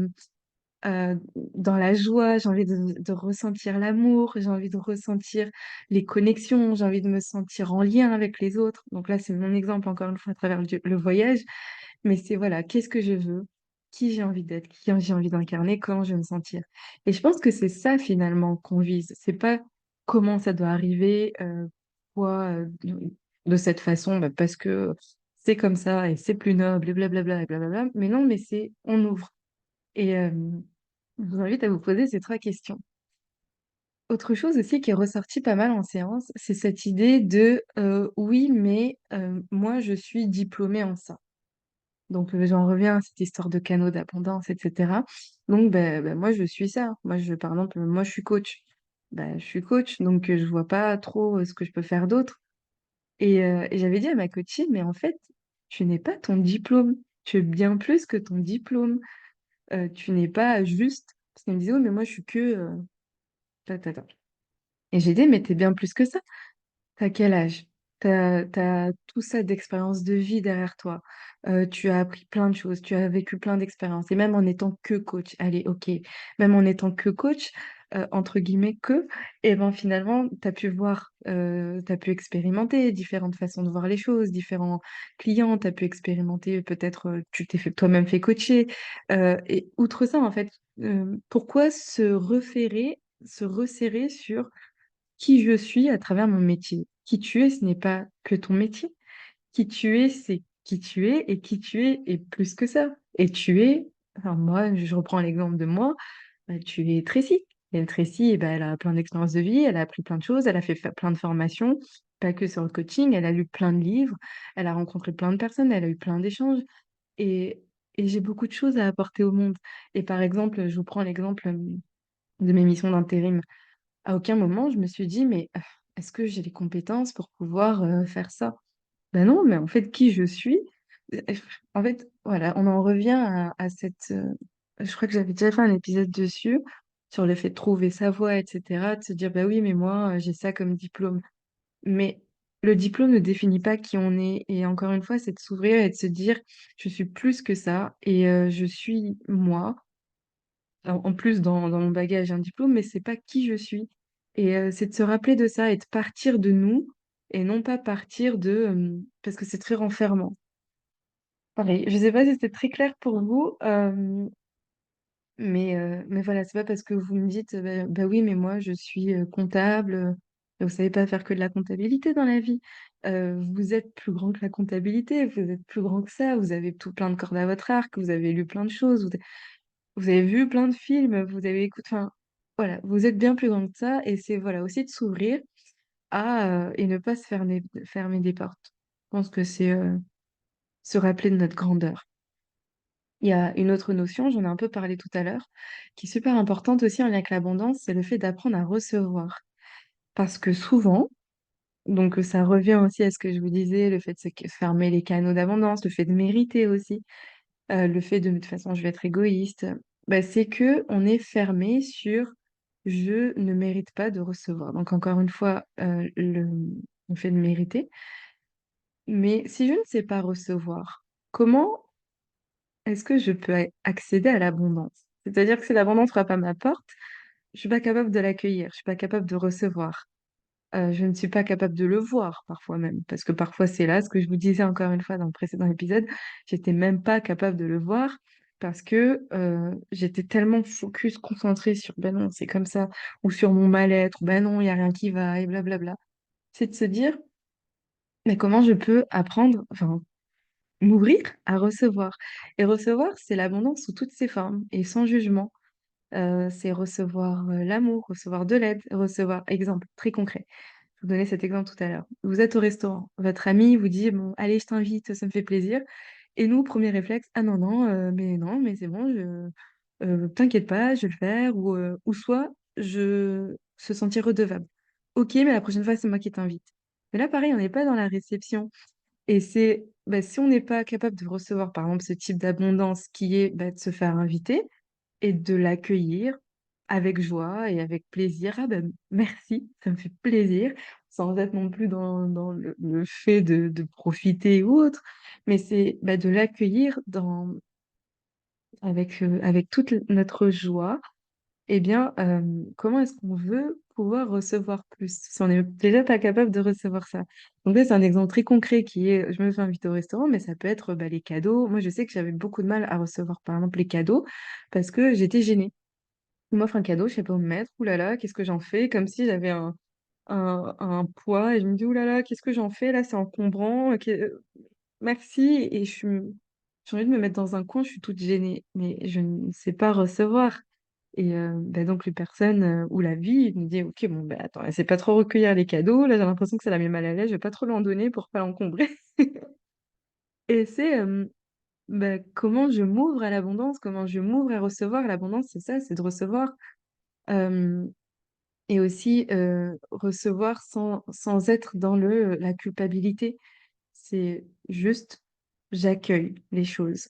dans la joie, j'ai envie de ressentir l'amour, j'ai envie de ressentir les connexions, j'ai envie de me sentir en lien avec les autres. Donc là, c'est mon exemple encore une fois à travers le voyage, mais c'est voilà, qu'est-ce que je veux? Qui j'ai envie d'être? Qui j'ai envie d'incarner? Comment je veux me sentir? Et je pense que c'est ça finalement qu'on vise. C'est pas comment ça doit arriver, quoi, de cette façon, bah, parce que c'est comme ça et c'est plus noble et blablabla et blablabla. Mais non, mais c'est on ouvre. Et je vous invite à vous poser ces 3 questions. Autre chose aussi qui est ressortie pas mal en séance, c'est cette idée de, «Oui, mais moi je suis diplômée en ça». Donc j'en reviens à cette histoire de canaux d'abondance et cetera. Donc moi je suis ça. Moi je par exemple, moi je suis coach. Bah, je suis coach donc je vois pas trop, ce que je peux faire d'autre et j'avais dit à ma copine: «Mais en fait, tu n'es pas ton diplôme. Tu es bien plus que ton diplôme. Tu n'es pas juste» parce qu'elle me disait: «Oui, mais moi je suis que, ta ta ta». Et j'ai dit: «Mais tu bien plus que ça. Tu quel âge? Tu as tout ça d'expérience de vie derrière toi. Tu as appris plein de choses, tu as vécu plein d'expériences et même en étant que coach, allez OK, même en étant que coach, entre guillemets «que» et ben, finalement, tu as pu expérimenter différentes façons de voir les choses, différents clients, tu as pu expérimenter peut-être, tu t'es fait toi-même fait coacher, et outre ça, en fait, pourquoi se resserrer sur qui je suis à travers mon métier. Qui tu es, ce n'est pas que ton métier. Qui tu es, c'est qui tu es et qui tu es est plus que ça. Et tu es enfin moi, je reprends l'exemple de moi, bah, tu es Tracy. Et Tracy, eh bah, elle a plein d'expériences de vie, elle a appris plein de choses, elle a fait plein de formations, pas que sur le coaching, elle a lu plein de livres, elle a rencontré plein de personnes, elle a eu plein d'échanges et j'ai beaucoup de choses à apporter au monde. Et par exemple, je vous prends l'exemple, de mes missions d'intérim. À aucun moment je me suis dit: «Mais, est-ce que j'ai les compétences pour pouvoir, faire ça?» Ben non, mais en fait, qui je suis, en fait, voilà, on en revient à cette, je crois que j'avais déjà fait un épisode dessus, sur le fait de trouver sa voie et cetera, de se dire: «Bah oui, mais moi, j'ai ça comme diplôme». Mais le diplôme ne définit pas qui on est et encore une fois, c'est de s'ouvrir et de se dire: «Je suis plus que ça et je suis moi». En plus dans mon bagage un diplôme, mais c'est pas qui je suis et c'est de se rappeler de ça et de partir de nous et non pas partir de, parce que c'est très renfermant. Pareil, je sais pas si c'était très clair pour vous, mais voilà, c'est pas parce que vous me dites: «Bah oui, mais moi je suis, comptable, vous savez pas faire que de la comptabilité dans la vie». Vous êtes plus grand que la comptabilité, vous êtes plus grand que ça, vous avez tout plein de cordes à votre arc, vous avez lu plein de choses, vous avez vu plein de films, vous avez enfin, voilà, vous êtes bien plus grand que ça et c'est voilà, aussi de s'ouvrir à, et ne pas se fermer des portes. Je pense que c'est, se rappeler de notre grandeur. Il y a une autre notion, j'en ai un peu parlé tout à l'heure, qui est super importante aussi en lien avec l'abondance, c'est le fait d'apprendre à recevoir. Parce que souvent, donc ça revient aussi à ce que je vous disais, le fait de se fermer les canaux d'abondance, le fait de mériter aussi. Le fait de toute façon, je vais être égoïste, bah, c'est que on est fermé sur: «Je ne mérite pas de recevoir». Donc encore une fois, le fait de mériter. Mais si je ne sais pas recevoir, comment est-ce que je peux accéder à l'abondance? C'est-à-dire que si l'abondance frappe à ma porte, je suis pas capable de l'accueillir, je suis pas capable de recevoir. Je ne suis pas capable de le voir parfois même, parce que parfois c'est là, ce que je vous disais encore une fois dans le précédent épisode, j'étais même pas capable de le voir parce que, j'étais tellement focus, concentrée sur: «Ben non, c'est comme ça» ou sur mon mal-être, «Ben non, il y a rien qui va» et blablabla. C'est de se dire: «Mais comment je peux apprendre enfin, m'ouvrir à recevoir?» Et recevoir, c'est l'abondance sous toutes ses formes et sans jugement. C'est recevoir, l'amour, recevoir de l'aide, recevoir exemple très concret. Je vous donnais cet exemple tout à l'heure. Vous êtes au restaurant, votre ami vous dit: «Bon, allez, je t'invite, ça me fait plaisir» et nous, premier réflexe: «Ah non, non, mais c'est bon, t'inquiète pas, je vais le faire» ou soit se sentir redevable. «OK, mais la prochaine fois, c'est moi qui t'invite». Mais là, pareil, on n'est pas dans la réception et c'est, bah, si on n'est pas capable de recevoir, par exemple, ce type d'abondance qui est, bah, de se faire inviter et de l'accueillir avec joie et avec plaisir: «Ah ben merci, ça me fait plaisir». sans être non plus dans le fait de profiter ou autre, mais c'est bah, de l'accueillir avec toute notre joie. Eh bien, comment est-ce qu'on veut pouvoir recevoir plus si on n'est déjà pas capable de recevoir ça? Donc là, c'est un exemple très concret qui est, je me fais inviter au restaurant, mais ça peut être bah, les cadeaux. Moi, je sais que j'avais beaucoup de mal à recevoir, par exemple, les cadeaux parce que j'étais gênée. On m'offre un cadeau, je sais pas où me mettre. Ouh là là, qu'est-ce que j'en fais? Comme si j'avais un poids et je me dis: «Ouh là là, qu'est-ce que j'en fais là? C'est encombrant, merci» et j'ai envie de me mettre dans un coin, je suis toute gênée, mais je ne sais pas recevoir et bah, donc les personnes, ou la vie me dit: «OK, bon, bah, attends, elle sait pas trop recueillir les cadeaux, là, j'ai l'impression que ça la met mal à l'aise, je vais pas trop lui en donner pour pas l'encombrer» et c'est, bah, comment je m'ouvre à l'abondance, comment je m'ouvre à recevoir. L'abondance, c'est ça, c'est de recevoir, hem et aussi, recevoir sans être dans la culpabilité. C'est juste, j'accueille les choses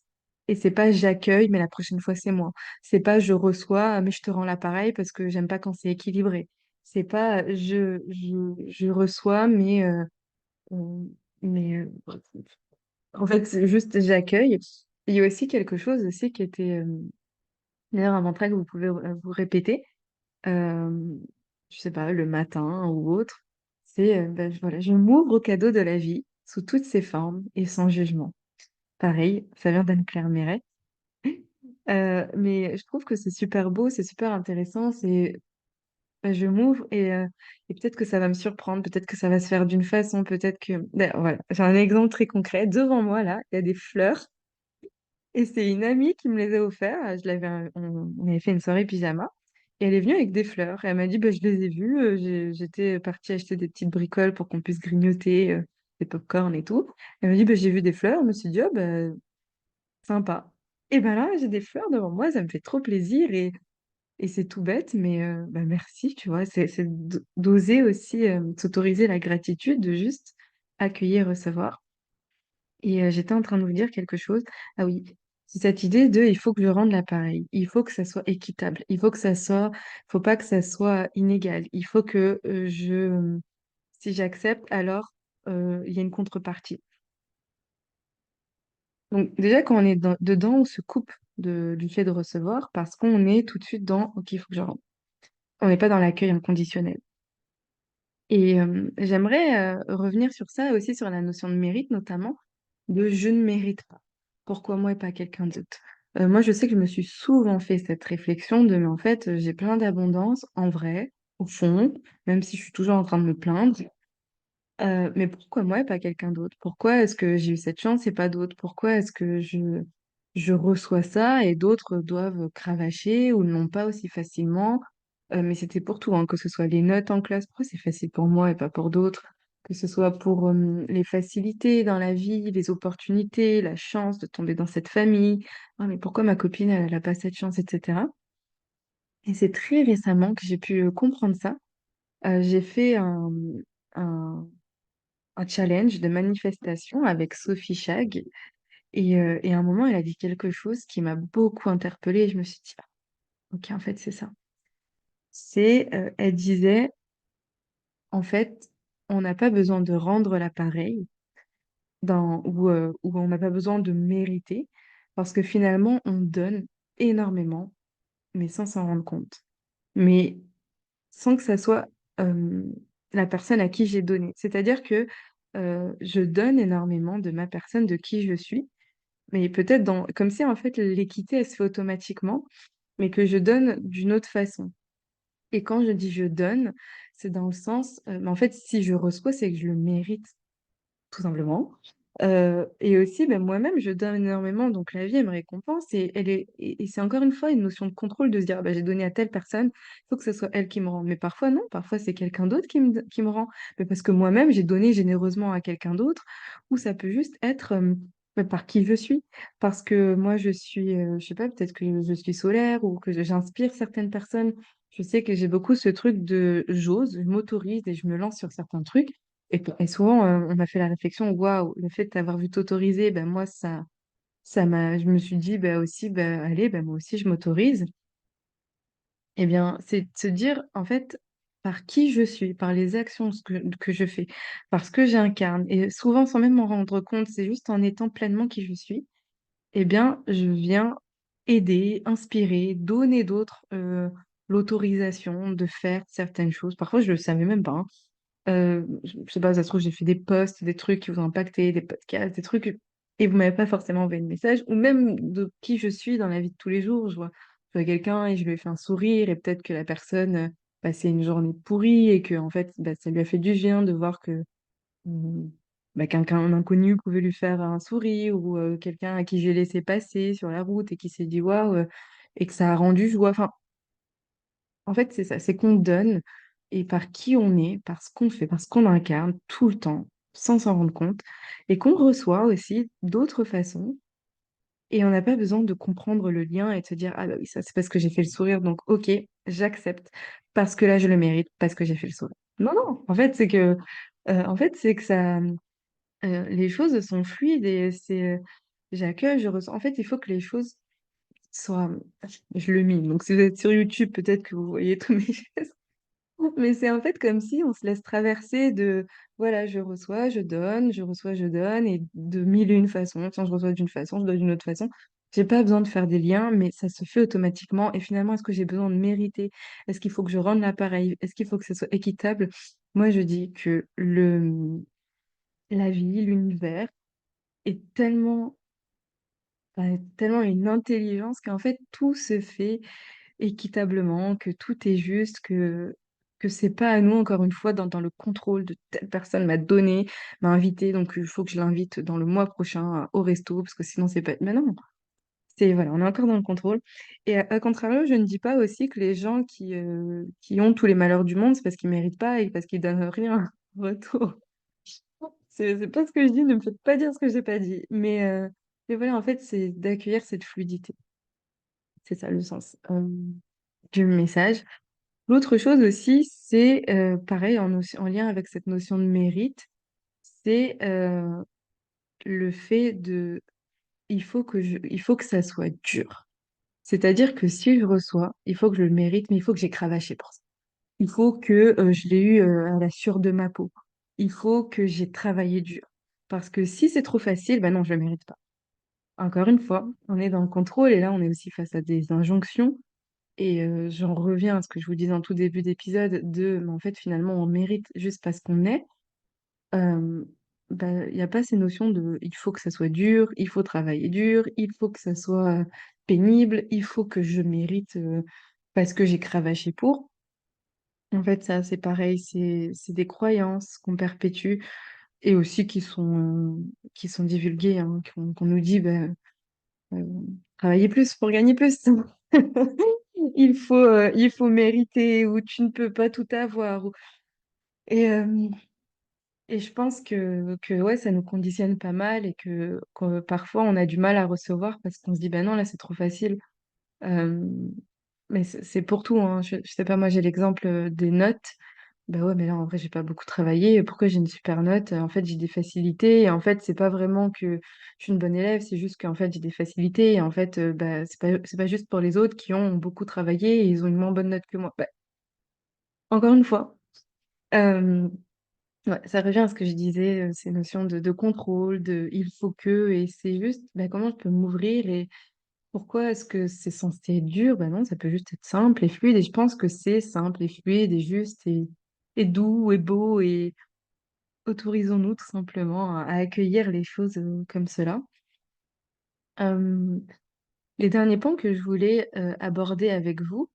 et c'est pas: «J'accueille, mais la prochaine fois, c'est moi». C'est pas: «Je reçois, mais je te rends l'appareil parce que j'aime pas quand c'est équilibré». C'est pas: «Je reçois, heu, bref, en fait, c'est juste j'accueille». Il y a aussi quelque chose aussi qui était, d'ailleurs un mantra que vous pouvez, vous répéter. Hem, je sais pas, le matin ou autre, c'est, bah, voilà, je m'ouvre au cadeau de la vie sous toutes ses formes et sans jugement. Pareil, ça vient d'Anne-Claire Méret, mais je trouve que c'est super beau, c'est super intéressant, c'est bah, je m'ouvre et peut-être que ça va me surprendre, peut-être que ça va se faire d'une façon, peut-être que d'ailleurs, voilà, j'ai un exemple très concret. Devant moi là, il y a des fleurs et c'est une amie qui me les a offerts, je l'avais, on avait fait une soirée pyjama et elle est venue avec des fleurs et elle m'a dit: «Bah, je les ai vues, j'étais partie acheter des petites bricoles pour qu'on puisse grignoter, des pop-corn et tout». Elle m'a dit: «Bah, j'ai vu des fleurs». Je me suis dit: «Oh bah, sympa» et ben là, j'ai des fleurs devant moi, ça me fait trop plaisir et c'est tout bête mais bah, merci, tu vois? C'est d'oser aussi, s'autoriser la gratitude, de juste accueillir, recevoir. Et j'étais en train de vous dire quelque chose. Ah oui, c'est cette idée de: «Il faut que je rende l'appareil, il faut que ça soit équitable, il faut que ça soit faut pas que ça soit inégal, il faut que, si j'accepte alors, il y a une contrepartie». Donc déjà quand on est dedans, on se coupe du fait de recevoir parce qu'on est tout de suite dans: «OK, il faut que je rende». On n'est pas dans l'accueil inconditionnel. Et j'aimerais, revenir sur ça, aussi sur la notion de mérite notamment, de «je ne mérite pas». Pourquoi moi et pas quelqu'un d'autre? Moi je sais que je me suis souvent fait cette réflexion de: «Mais en fait, j'ai plein d'abondance en vrai, au fond, même si je suis toujours en train de me plaindre, mais pourquoi moi et pas quelqu'un d'autre? Pourquoi est-ce que j'ai eu cette chance et pas d'autres? Pourquoi est-ce que je reçois ça et d'autres doivent cravacher ou ne l'ont pas aussi facilement?» Mais c'était pour tout, hein, que ce soit les notes en classe. Pourquoi c'est facile pour moi et pas pour d'autres? Que ce soit pour, les facilités dans la vie, les opportunités, la chance de tomber dans cette famille. «Ah mais pourquoi ma copine elle a pas cette chance?» et cetera. Et c'est très récemment que j'ai pu, comprendre ça. J'ai fait un challenge de manifestation avec Sophie Chag et à un moment, elle a dit quelque chose qui m'a beaucoup interpellée et je me suis dit: «Ah OK, en fait, c'est ça». Elle disait: «En fait, on n'a pas besoin de rendre l'appareil ou on n'a pas besoin de mériter parce que finalement, on donne énormément, mais sans s'en rendre compte. Mais sans que ça soit, hem, la personne à qui j'ai donné». C'est-à-dire que, je donne énormément de ma personne, de qui je suis. Mais peut-être dans comme si en fait l'équité, elle se fait automatiquement, mais que je donne d'une autre façon. Et quand je dis: «Je donne», c'est dans le sens, en fait, si je reçois, c'est que je le mérite, tout simplement. Et aussi, ben, moi-même, je donne énormément, donc la vie, elle me récompense et elle est et c'est encore une fois une notion de contrôle de se dire: «Ah bah, j'ai donné à telle personne, il faut que ce soit elle qui me rend». Mais parfois non, parfois c'est quelqu'un d'autre qui me rend. Mais parce que moi-même, j'ai donné généreusement à quelqu'un d'autre ou ça peut juste être, bah, par qui je suis. Parce que moi, je suis, je sais pas, peut-être que je suis solaire ou que j'inspire certaines personnes. Je sais que j'ai beaucoup ce truc de j'ose, je m'autorise et je me lance sur certains trucs et souvent, on m'a fait la réflexion: «Waouh, le fait de t'avoir vu t'autoriser, ben, moi ça m'a» je me suis dit: «Bah, aussi, allez, bah, moi aussi je m'autorise» et bien, c'est de se dire, en fait, par qui je suis, par les actions que je fais, par ce que j'incarne et souvent sans même m'en rendre compte, c'est juste en étant pleinement qui je suis, eh bien, je viens aider, inspirer, donner d'autres, l'autorisation de faire certaines choses. Parfois, je le savais même pas, hein. Je sais pas, ça se trouve, j'ai fait des posts, des trucs qui vous ont impacté, des podcasts, des trucs et vous m'avez pas forcément envoyé de message ou même de qui je suis dans la vie de tous les jours. Je vois quelqu'un et je lui ai fait un sourire et peut-être que la personne, passait une journée pourrie et que en fait, bah, ça lui a fait du bien de voir que, mmh, bah, quelqu'un un inconnu pouvait lui faire un sourire ou, quelqu'un à qui j'ai laissé passer sur la route et qui s'est dit: «Waouh», et que ça a rendu joie. Enfin, en fait, c'est ça, c'est qu'on donne et par qui on est, par ce qu'on fait, par ce qu'on incarne tout le temps, sans s'en rendre compte et qu'on reçoit aussi d'autres façons et on n'a pas besoin de comprendre le lien et de se dire: «Ah bah oui, ça c'est parce que j'ai fait le sourire donc OK, j'accepte parce que là je le mérite, parce que j'ai fait le sourire». Non, non, en fait c'est que ça, les choses sont fluides et j'accueille, je ressens. En fait, il faut que les choses soient je le mime, donc si vous êtes sur YouTube, peut-être que vous voyez tous mes gestes. Mais c'est en fait comme si on se laisse traverser de voilà, je reçois, je donne, je reçois, je donne et de mille et une façons. Tiens, je reçois d'une façon, je donne d'une autre façon. J'ai pas besoin de faire des liens, mais ça se fait automatiquement et finalement, est-ce que j'ai besoin de mériter? Est-ce qu'il faut que je rende l'appareil? Est-ce qu'il faut que ce soit équitable? Moi, je dis que la vie, l'univers est tellement, enfin, tellement une intelligence qu'en fait, tout se fait équitablement, que tout est juste, que c'est pas à nous, encore une fois, dans le contrôle de telle personne m'a donné, m'a invité, donc il faut que je l'invite dans le mois prochain au resto, parce que sinon c'est pas. Mais non, c'est voilà, on est encore dans le contrôle. Et à contrario, je ne dis pas aussi que les gens qui ont tous les malheurs du monde, c'est parce qu'ils méritent pas et parce qu'ils donnent rien en retour. C'est pas ce que je dis, ne me faites pas dire ce que j'ai pas dit. Mais voilà, en fait, c'est d'accueillir cette fluidité. C'est ça le sens, du message. L'autre chose aussi, c'est, pareil en lien avec cette notion de mérite, c'est, le fait de il faut que ça soit dur. C'est-à-dire que si je reçois, il faut que je le mérite, mais il faut que j'ai cravaché pour ça. Il faut que, je l'ai eu, à la sueur de ma peau. Il faut que j'ai travaillé dur. Parce que si c'est trop facile, bah non, je le mérite pas. Encore une fois, on est dans le contrôle et là, on est aussi face à des injonctions. Et j'en reviens à ce que je vous disais en tout début d'épisode mais en fait, finalement, on mérite juste parce qu'on est. Hem, Bah, il y a pas ces notions de: «Il faut que ça soit dur, il faut travailler dur, il faut que ça soit, pénible, il faut que je mérite, parce que j'ai cravaché pour». En fait, ça, c'est pareil, c'est des croyances qu'on perpétue et aussi qui sont divulguées, hein, qu'on nous dit, bah, heu: «Travailler plus pour gagner plus». Il faut mériter ou tu ne peux pas tout avoir ou et hem et je pense que ouais, ça nous conditionne pas mal et que parfois on a du mal à recevoir parce qu'on se dit: «Bah non, là, c'est trop facile». Hem, mais c'est pour tout, hein. Je sais pas, moi, j'ai l'exemple, des notes. Bah ouais, mais là, en vrai, j'ai pas beaucoup travaillé. Pourquoi j'ai une super note? En fait, j'ai des facilités et en fait, c'est pas vraiment que je suis une bonne élève, c'est juste qu'en fait, j'ai des facilités et en fait, bah, c'est pas juste pour les autres qui ont beaucoup travaillé et ils ont une moins bonne note que moi. Bah, encore une fois, hem, ouais, ça revient à ce que je disais, ces notions de contrôle, de «il faut que» et c'est juste, bah, comment je peux m'ouvrir et pourquoi est-ce que c'est censé être dur? Bah non, ça peut juste être simple et fluide et je pense que c'est simple et fluide et juste et doux et beau et autorisons-nous tout simplement à accueillir les choses, comme cela. Hem, les derniers points que je voulais, aborder avec vous,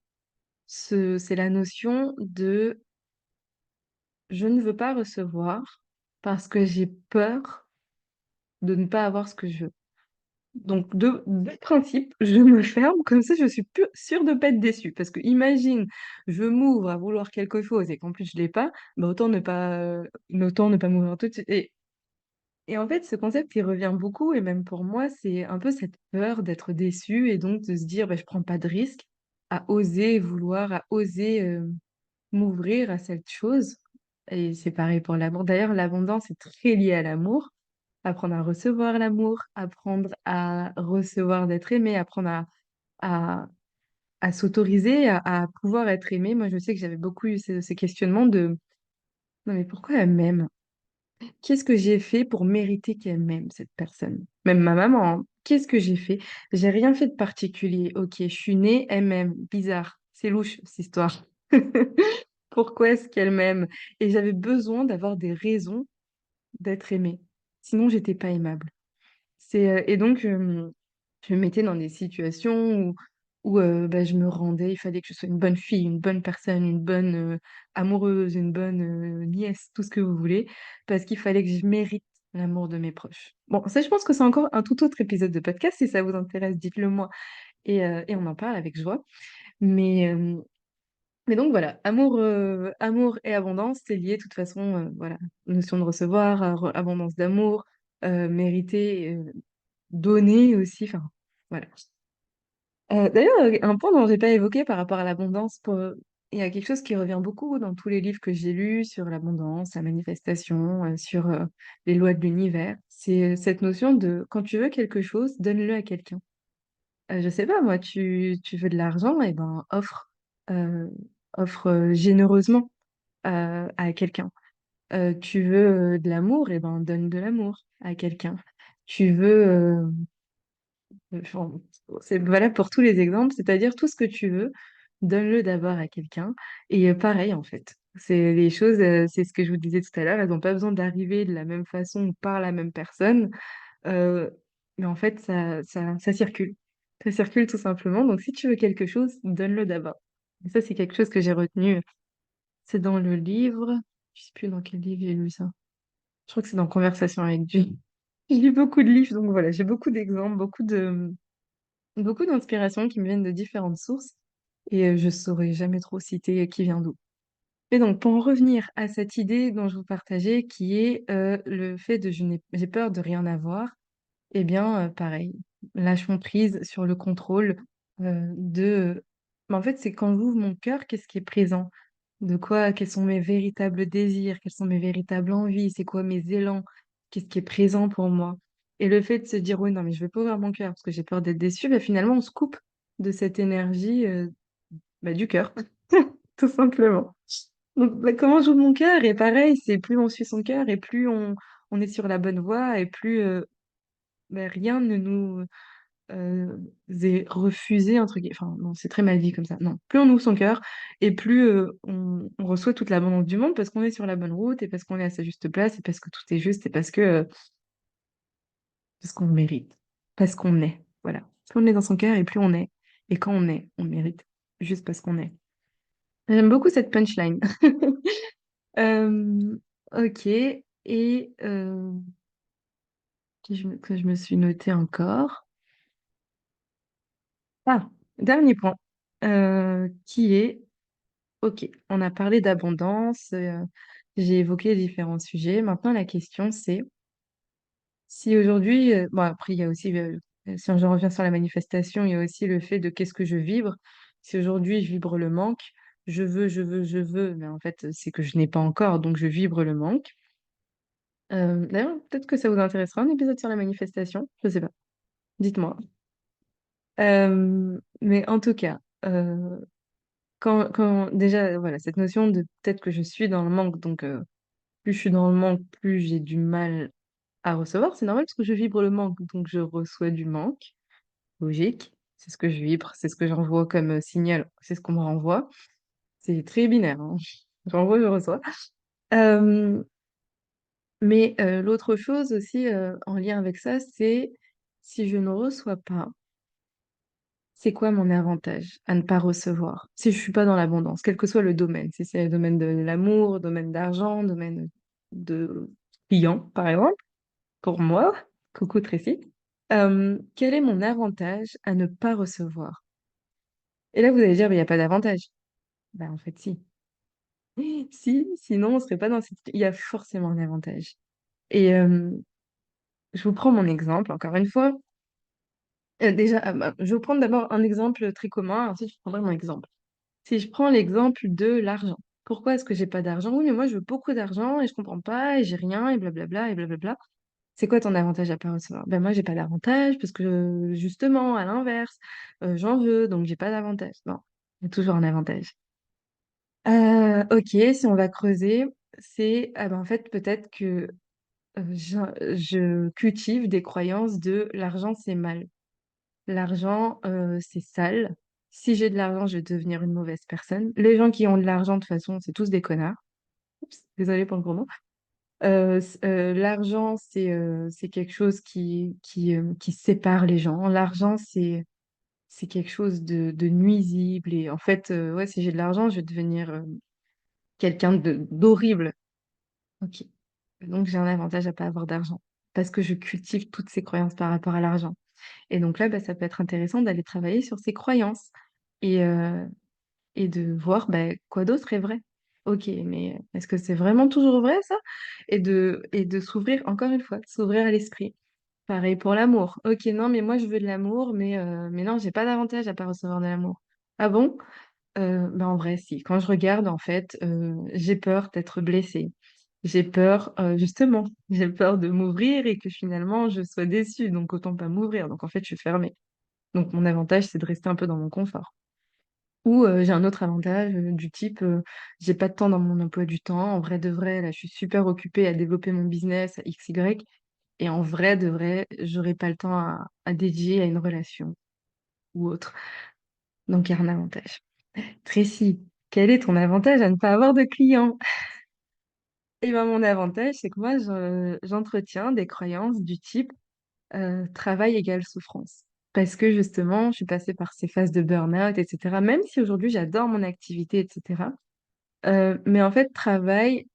c'est la notion de: «Je ne veux pas recevoir parce que j'ai peur de ne pas avoir ce que je veux». Donc de principe, je me ferme, comme ça je suis plus sûre de pas être déçue. Parce que imagine, je m'ouvre à vouloir quelque chose et qu'en plus je l'ai pas, bah, autant ne pas m'ouvrir tout de suite et en fait, ce concept, il revient beaucoup et même pour moi, c'est un peu cette peur d'être déçu et donc de se dire: «Bah, je prends pas de risque», à oser vouloir, à oser, m'ouvrir à cette chose et c'est pareil pour l'amour. D'ailleurs, l'abondance est très liée à l'amour. Apprendre à recevoir l'amour, apprendre à recevoir d'être aimé, apprendre à à s'autoriser à pouvoir être aimé. Moi, je sais que j'avais beaucoup eu ces questionnements de non, mais pourquoi elle m'aime? Qu'est-ce que j'ai fait pour mériter qu'elle m'aime, cette personne? Même ma maman, hein. Qu'est-ce que j'ai fait? J'ai rien fait de particulier. Ok, je suis née, elle m'aime. Bizarre. C'est louche, cette histoire. Pourquoi est-ce qu'elle m'aime? Et j'avais besoin d'avoir des raisons d'être aimée. Sinon, j'étais pas aimable. Et donc, je me mettais dans des situations où bah, je me rendais, il fallait que je sois une bonne fille, une bonne personne, une bonne amoureuse, une bonne nièce, tout ce que vous voulez, parce qu'il fallait que je mérite l'amour de mes proches. Bon, ça, je pense que c'est encore un tout autre épisode de podcast. Si ça vous intéresse, dites-le moi et on en parle avec joie. Mais, euh, mais donc voilà, amour et abondance, c'est lié de toute façon, voilà, notion de recevoir, abondance d'amour, mériter, donner aussi, enfin, voilà. D'ailleurs, un point dont j'ai pas évoqué par rapport à l'abondance, il y a quelque chose qui revient beaucoup dans tous les livres que j'ai lus sur l'abondance, la manifestation, sur les lois de l'univers. C'est cette notion de quand tu veux quelque chose, donne-le à quelqu'un. Je sais pas, moi, tu veux de l'argent, et ben euh, offre généreusement à quelqu'un. Tu veux de l'amour, et ben donne de l'amour à quelqu'un. Tu veux Enfin, c'est valable pour tous les exemples, c'est-à-dire tout ce que tu veux, donne-le d'abord à quelqu'un. Et pareil, en fait. C'est les choses, c'est ce que je vous disais tout à l'heure, elles n'ont pas besoin d'arriver de la même façon ou par la même personne. euh, mais en fait, ça circule. Ça circule tout simplement. Donc, si tu veux quelque chose, donne-le d'abord. Et ça, c'est quelque chose que j'ai retenu. C'est dans le livre. Je sais plus dans quel livre j'ai lu ça. Je crois que c'est dans Conversation avec Dieu. Je lis beaucoup de livres, donc voilà, j'ai beaucoup d'exemples, beaucoup d'inspirations qui me viennent de différentes sources et je saurais jamais trop citer qui vient d'où. Et donc, pour en revenir à cette idée dont je vous partageais, qui est le fait de j'ai peur de rien avoir, eh bien, pareil, lâchons prise sur le contrôle mais en fait, c'est quand j'ouvre mon cœur, qu'est-ce qui est présent? De quoi, quels sont mes véritables désirs, quelles sont mes véritables envies, c'est quoi mes élans, qu'est-ce qui est présent pour moi. Et le fait de se dire, oui, non, mais je vais pas ouvrir mon cœur parce que j'ai peur d'être déçue, bah, finalement, on se coupe de cette énergie bah, du cœur, tout simplement. Donc, bah, comment j'ouvre mon cœur? Et pareil, c'est plus on suit son cœur et plus on est sur la bonne voie et plus bah, rien ne nous est refusé, entre guillemets. Enfin, non, c'est très mal dit comme ça. Non, plus on ouvre son cœur et plus on reçoit toute l'abondance du monde parce qu'on est sur la bonne route et parce qu'on est à sa juste place et parce que tout est juste et parce qu'on mérite. Parce qu'on est. Voilà. Plus on est dans son cœur et plus on est. Et quand on est, on mérite. Juste parce qu'on est. J'aime beaucoup cette punchline. Ok. Et que je me suis noté encore. Ah, dernier point. Qui est Ok, on a parlé d'abondance, j'ai évoqué différents sujets. Maintenant, la question, c'est si aujourd'hui, bon, après, il y a aussi, si je reviens sur la manifestation, il y a aussi le fait de qu'est-ce que je vibre. Si aujourd'hui, je vibre le manque, je veux, mais en fait, c'est que je n'ai pas encore, donc je vibre le manque. D'ailleurs, peut-être que ça vous intéressera un épisode sur la manifestation, je sais pas, dites-moi. Mais en tout cas, déjà, voilà, cette notion de peut-être que je suis dans le manque, donc plus je suis dans le manque, plus j'ai du mal à recevoir. C'est normal parce que je vibre le manque, donc je reçois du manque. Logique. C'est ce que je vibre, c'est ce que j'envoie comme signal, c'est ce qu'on me renvoie. C'est très binaire, hein. J'envoie, je reçois. Euh, mais l'autre chose aussi en lien avec ça, c'est si je ne reçois pas, c'est quoi mon avantage à ne pas recevoir? Si je suis pas dans l'abondance, quel que soit le domaine, si c'est le domaine de l'amour, domaine d'argent, domaine de client, par exemple. Pour moi, coucou Tracy, quel est mon avantage à ne pas recevoir? Et là, vous allez dire, mais il n'y a pas d'avantage. Ben, en fait, si. Si, sinon, on ne serait pas dans cette... Il y a forcément un avantage. Et je vous prends mon exemple, encore une fois. Déjà, je vais vous prendre d'abord un exemple très commun, ensuite je prendrai mon exemple. Si je prends l'exemple de l'argent. Pourquoi est-ce que j'ai pas d'argent? Oui, mais moi, je veux beaucoup d'argent et je comprends pas et j'ai rien et blablabla et blablabla. C'est quoi ton avantage à pas recevoir? Ben moi, j'ai pas d'avantage parce que justement, à l'inverse, j'en veux, donc j'ai pas d'avantage. Non, il y a toujours un avantage. OK, si on va creuser, c'est ah ben, en fait, peut-être que, je cultive des croyances de l'argent, c'est mal. L'argent, c'est sale. Si j'ai de l'argent, je vais devenir une mauvaise personne. Les gens qui ont de l'argent, de toute façon, c'est tous des connards. Oups, désolée pour le gros mot. L'argent, c'est quelque chose qui sépare les gens. L'argent, c'est quelque chose de nuisible et en fait, ouais, si j'ai de l'argent, je vais devenir, quelqu'un de d'horrible. OK. Donc j'ai un avantage à pas avoir d'argent parce que je cultive toutes ces croyances par rapport à l'argent et donc là, bah, ça peut être intéressant d'aller travailler sur ces croyances et heu et de voir, bah, quoi d'autre est vrai. OK, mais est-ce que c'est vraiment toujours vrai ça? Et de s'ouvrir encore une fois, s'ouvrir à l'esprit. Pareil pour l'amour. OK, non, mais moi je veux de l'amour, mais non, j'ai pas d'avantage à pas recevoir de l'amour. Ah bon? Bah, en vrai si. Quand je regarde en fait, j'ai peur d'être blessée. J'ai peur, justement, j'ai peur de m'ouvrir et que finalement je sois déçue, donc autant pas m'ouvrir. Donc en fait, je suis fermée. Donc mon avantage, c'est de rester un peu dans mon confort. Ou, j'ai un autre avantage, du type, j'ai pas de temps dans mon emploi du temps. En vrai de vrai, là, je suis super occupée à développer mon business, à X, Y et en vrai de vrai, j'aurais pas le temps à dédier à une relation ou autre. Donc il y a un avantage. Tracy, quel est ton avantage à ne pas avoir de clients? Eh ben, mon avantage, c'est que moi, j'entretiens des croyances du type, travail égale souffrance. Parce que justement, je suis passée par ces phases de burn-out et cetera. Même si aujourd'hui j'adore mon activité et cetera, mais en fait, travail,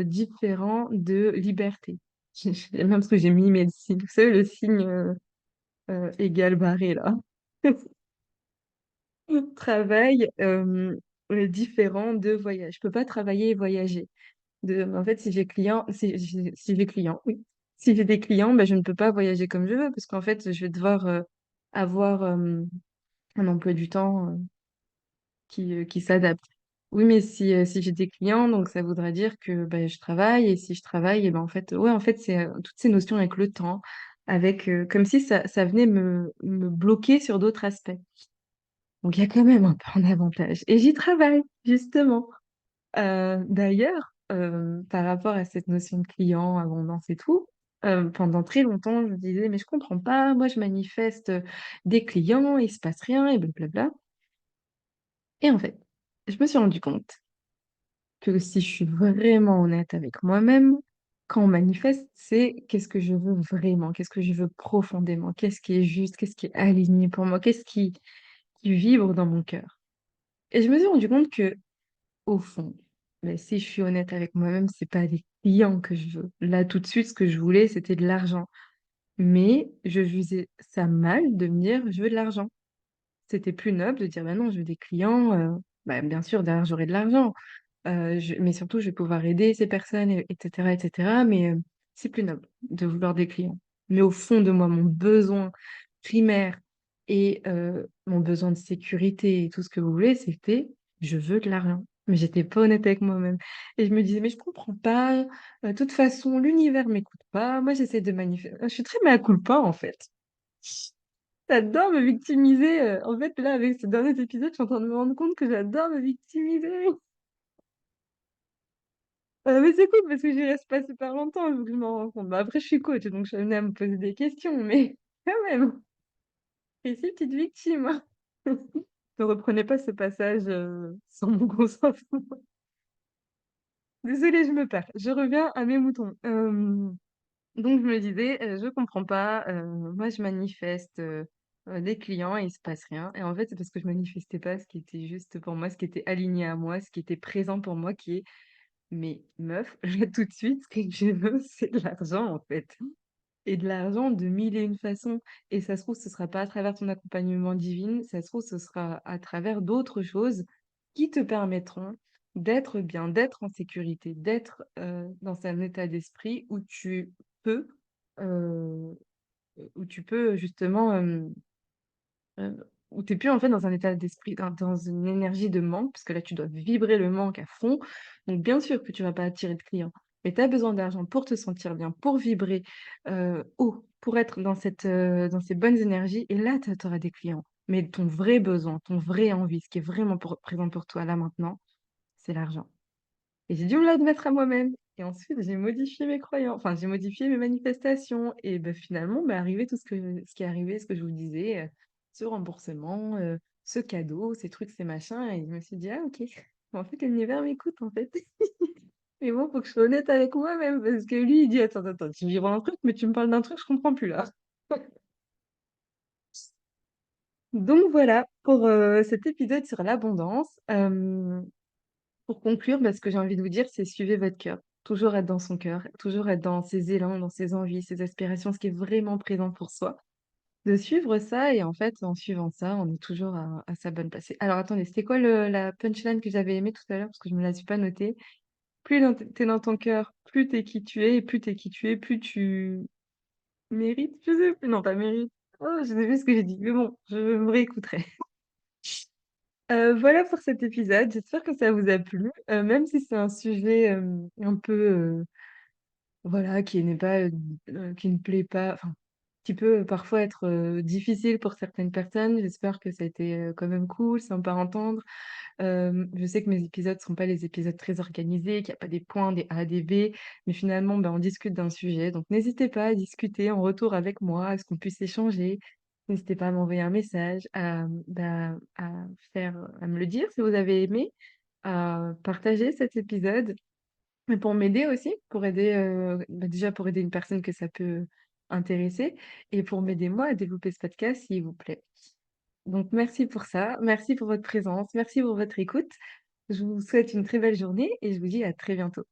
différent de liberté. J'aime bien parce que j'ai mis médecine. Vous savez le signe, égal barré là? Travail, différent de voyage. Je peux pas travailler et voyager. En fait, si j'ai client, oui. Si j'ai des clients, bah, je ne peux pas voyager comme je veux parce qu'en fait, je vais devoir, avoir, un emploi du temps, qui s'adapte. Oui, mais si j'ai des clients, donc ça voudra dire que, bah, je travaille et si je travaille et ben, en fait ouais, en fait, c'est, toutes ces notions avec le temps, avec, comme si ça venait me bloquer sur d'autres aspects. Donc il y a quand même un peu un avantage et j'y travaille, justement. D'ailleurs, par rapport à cette notion de client, abondance et tout, pendant très longtemps, je me disais: «Mais je comprends pas, moi je manifeste, des clients, il se passe rien et blablabla» et en fait, je me suis rendu compte que si je suis vraiment honnête avec moi-même, quand on manifeste, c'est qu'est-ce que je veux vraiment? Qu'est-ce que je veux profondément? Qu'est-ce qui est juste? Qu'est-ce qui est aligné pour moi? Qu'est-ce qui vibre dans mon cœur? Et je me suis rendu compte que au fond, mais si je suis honnête avec moi-même, c'est pas des clients que je veux. Là, tout de suite, ce que je voulais, c'était de l'argent. Mais je jugeais ça mal de me dire: «Je veux de l'argent». C'était plus noble de dire: «Bah non, je veux des clients, bah, bien sûr, derrière, j'aurai de l'argent, mais surtout, je vais pouvoir aider ces personnes et cetera, mais c'est plus noble de vouloir des clients. Mais au fond de moi, mon besoin primaire et mon besoin de sécurité et tout ce que vous voulez, c'était: «Je veux de l'argent». Mais j'étais pas honnête avec moi-même et je me disais: «Mais je comprends pas, de toute façon, l'univers m'écoute pas, moi j'essaie de manifester. Je suis très mea culpa, en fait. J'adore me victimiser, en fait, là, avec ce dernier épisode, je suis en train de me rendre compte que j'adore me victimiser. Mais c'est cool parce que j'y reste pas super longtemps, il faut que je m'en rende compte. Bah, après je suis coach, donc je suis amenée à me poser des questions, mais quand même, et si petite victime. Ne reprenez pas ce passage, sans mon consentement. Désolée, je me perds. Je reviens à mes moutons. Donc je me disais, «Je comprends pas, moi je manifeste, des clients et il se passe rien» et en fait, c'est parce que je manifestais pas ce qui était juste pour moi, ce qui était aligné à moi, ce qui était présent pour moi, qui est: «Mais meuf, là tout de suite, ce que je veux, c'est de l'argent, en fait». Et de l'argent de mille et une façons et ça se trouve, ce sera pas à travers ton accompagnement divin, ça se trouve, ce sera à travers d'autres choses qui te permettront d'être bien, d'être en sécurité, d'être, dans un état d'esprit peux, heu, où tu peux justement, où tu es plus en fait dans un état d'esprit, dans une énergie de manque, parce que là, tu dois vibrer le manque à fond, donc bien sûr que tu vas pas attirer de clients. mais tu as besoin d'argent pour te sentir bien, pour vibrer, haut, pour être dans ces bonnes énergies et là, tu auras des clients. Mais ton vrai besoin, ton vrai envie, ce qui est vraiment présent pour toi là maintenant, c'est l'argent. Et j'ai dû me l'admettre à moi-même et ensuite j'ai modifié mes croyances, enfin j'ai modifié mes manifestations et bah, finalement, bah, arrivé tout ce qui est arrivé, ce que je vous disais, ce remboursement, ce cadeau, ces trucs, ces machins et je me suis dit: «Ah OK, en fait l'univers m'écoute en fait». Mais bon, faut que je sois honnête avec moi-même parce que lui, il dit: «Attends, attends, tu me vends un truc, mais tu me parles d'un truc, je comprends plus là». Donc voilà pour, cet épisode sur l'abondance. Pour conclure, bah, ce que j'ai envie de vous dire, c'est suivez votre cœur. Toujours être dans son cœur, toujours être dans ses élans, dans ses envies, ses aspirations, ce qui est vraiment présent pour soi. De suivre ça et en fait, en suivant ça, on est toujours à sa bonne place. Alors attendez, c'était quoi la punchline que j'avais aimée tout à l'heure? Parce que je me la suis pas notée. Plus t'es dans ton cœur, plus t'es qui tu es, et plus t'es qui tu es, plus tu mérites, je sais plus, non pas mérite. Oh, je sais plus ce que j'ai dit, mais bon, je me réécouterai. Voilà pour cet épisode. J'espère que ça vous a plu, même si c'est un sujet, un peu, voilà, qui n'est pas, qui ne plaît pas, enfin, qui peut parfois être, difficile pour certaines personnes. J'espère que ça a été, quand même cool, sympa à entendre. Je sais que mes épisodes sont pas les épisodes très organisés, qu'il y a pas des points, des A, des B, mais finalement, ben, on discute d'un sujet, donc n'hésitez pas à discuter en retour avec moi, à ce qu'on puisse échanger. N'hésitez pas à m'envoyer un message, bah, à me le dire si vous avez aimé, à partager cet épisode, mais pour m'aider aussi, pour aider, bah, déjà pour aider une personne que ça peut intéresser et pour m'aider moi à développer ce podcast s'il vous plaît. Donc merci pour ça, merci pour votre présence, merci pour votre écoute. Je vous souhaite une très belle journée et je vous dis à très bientôt.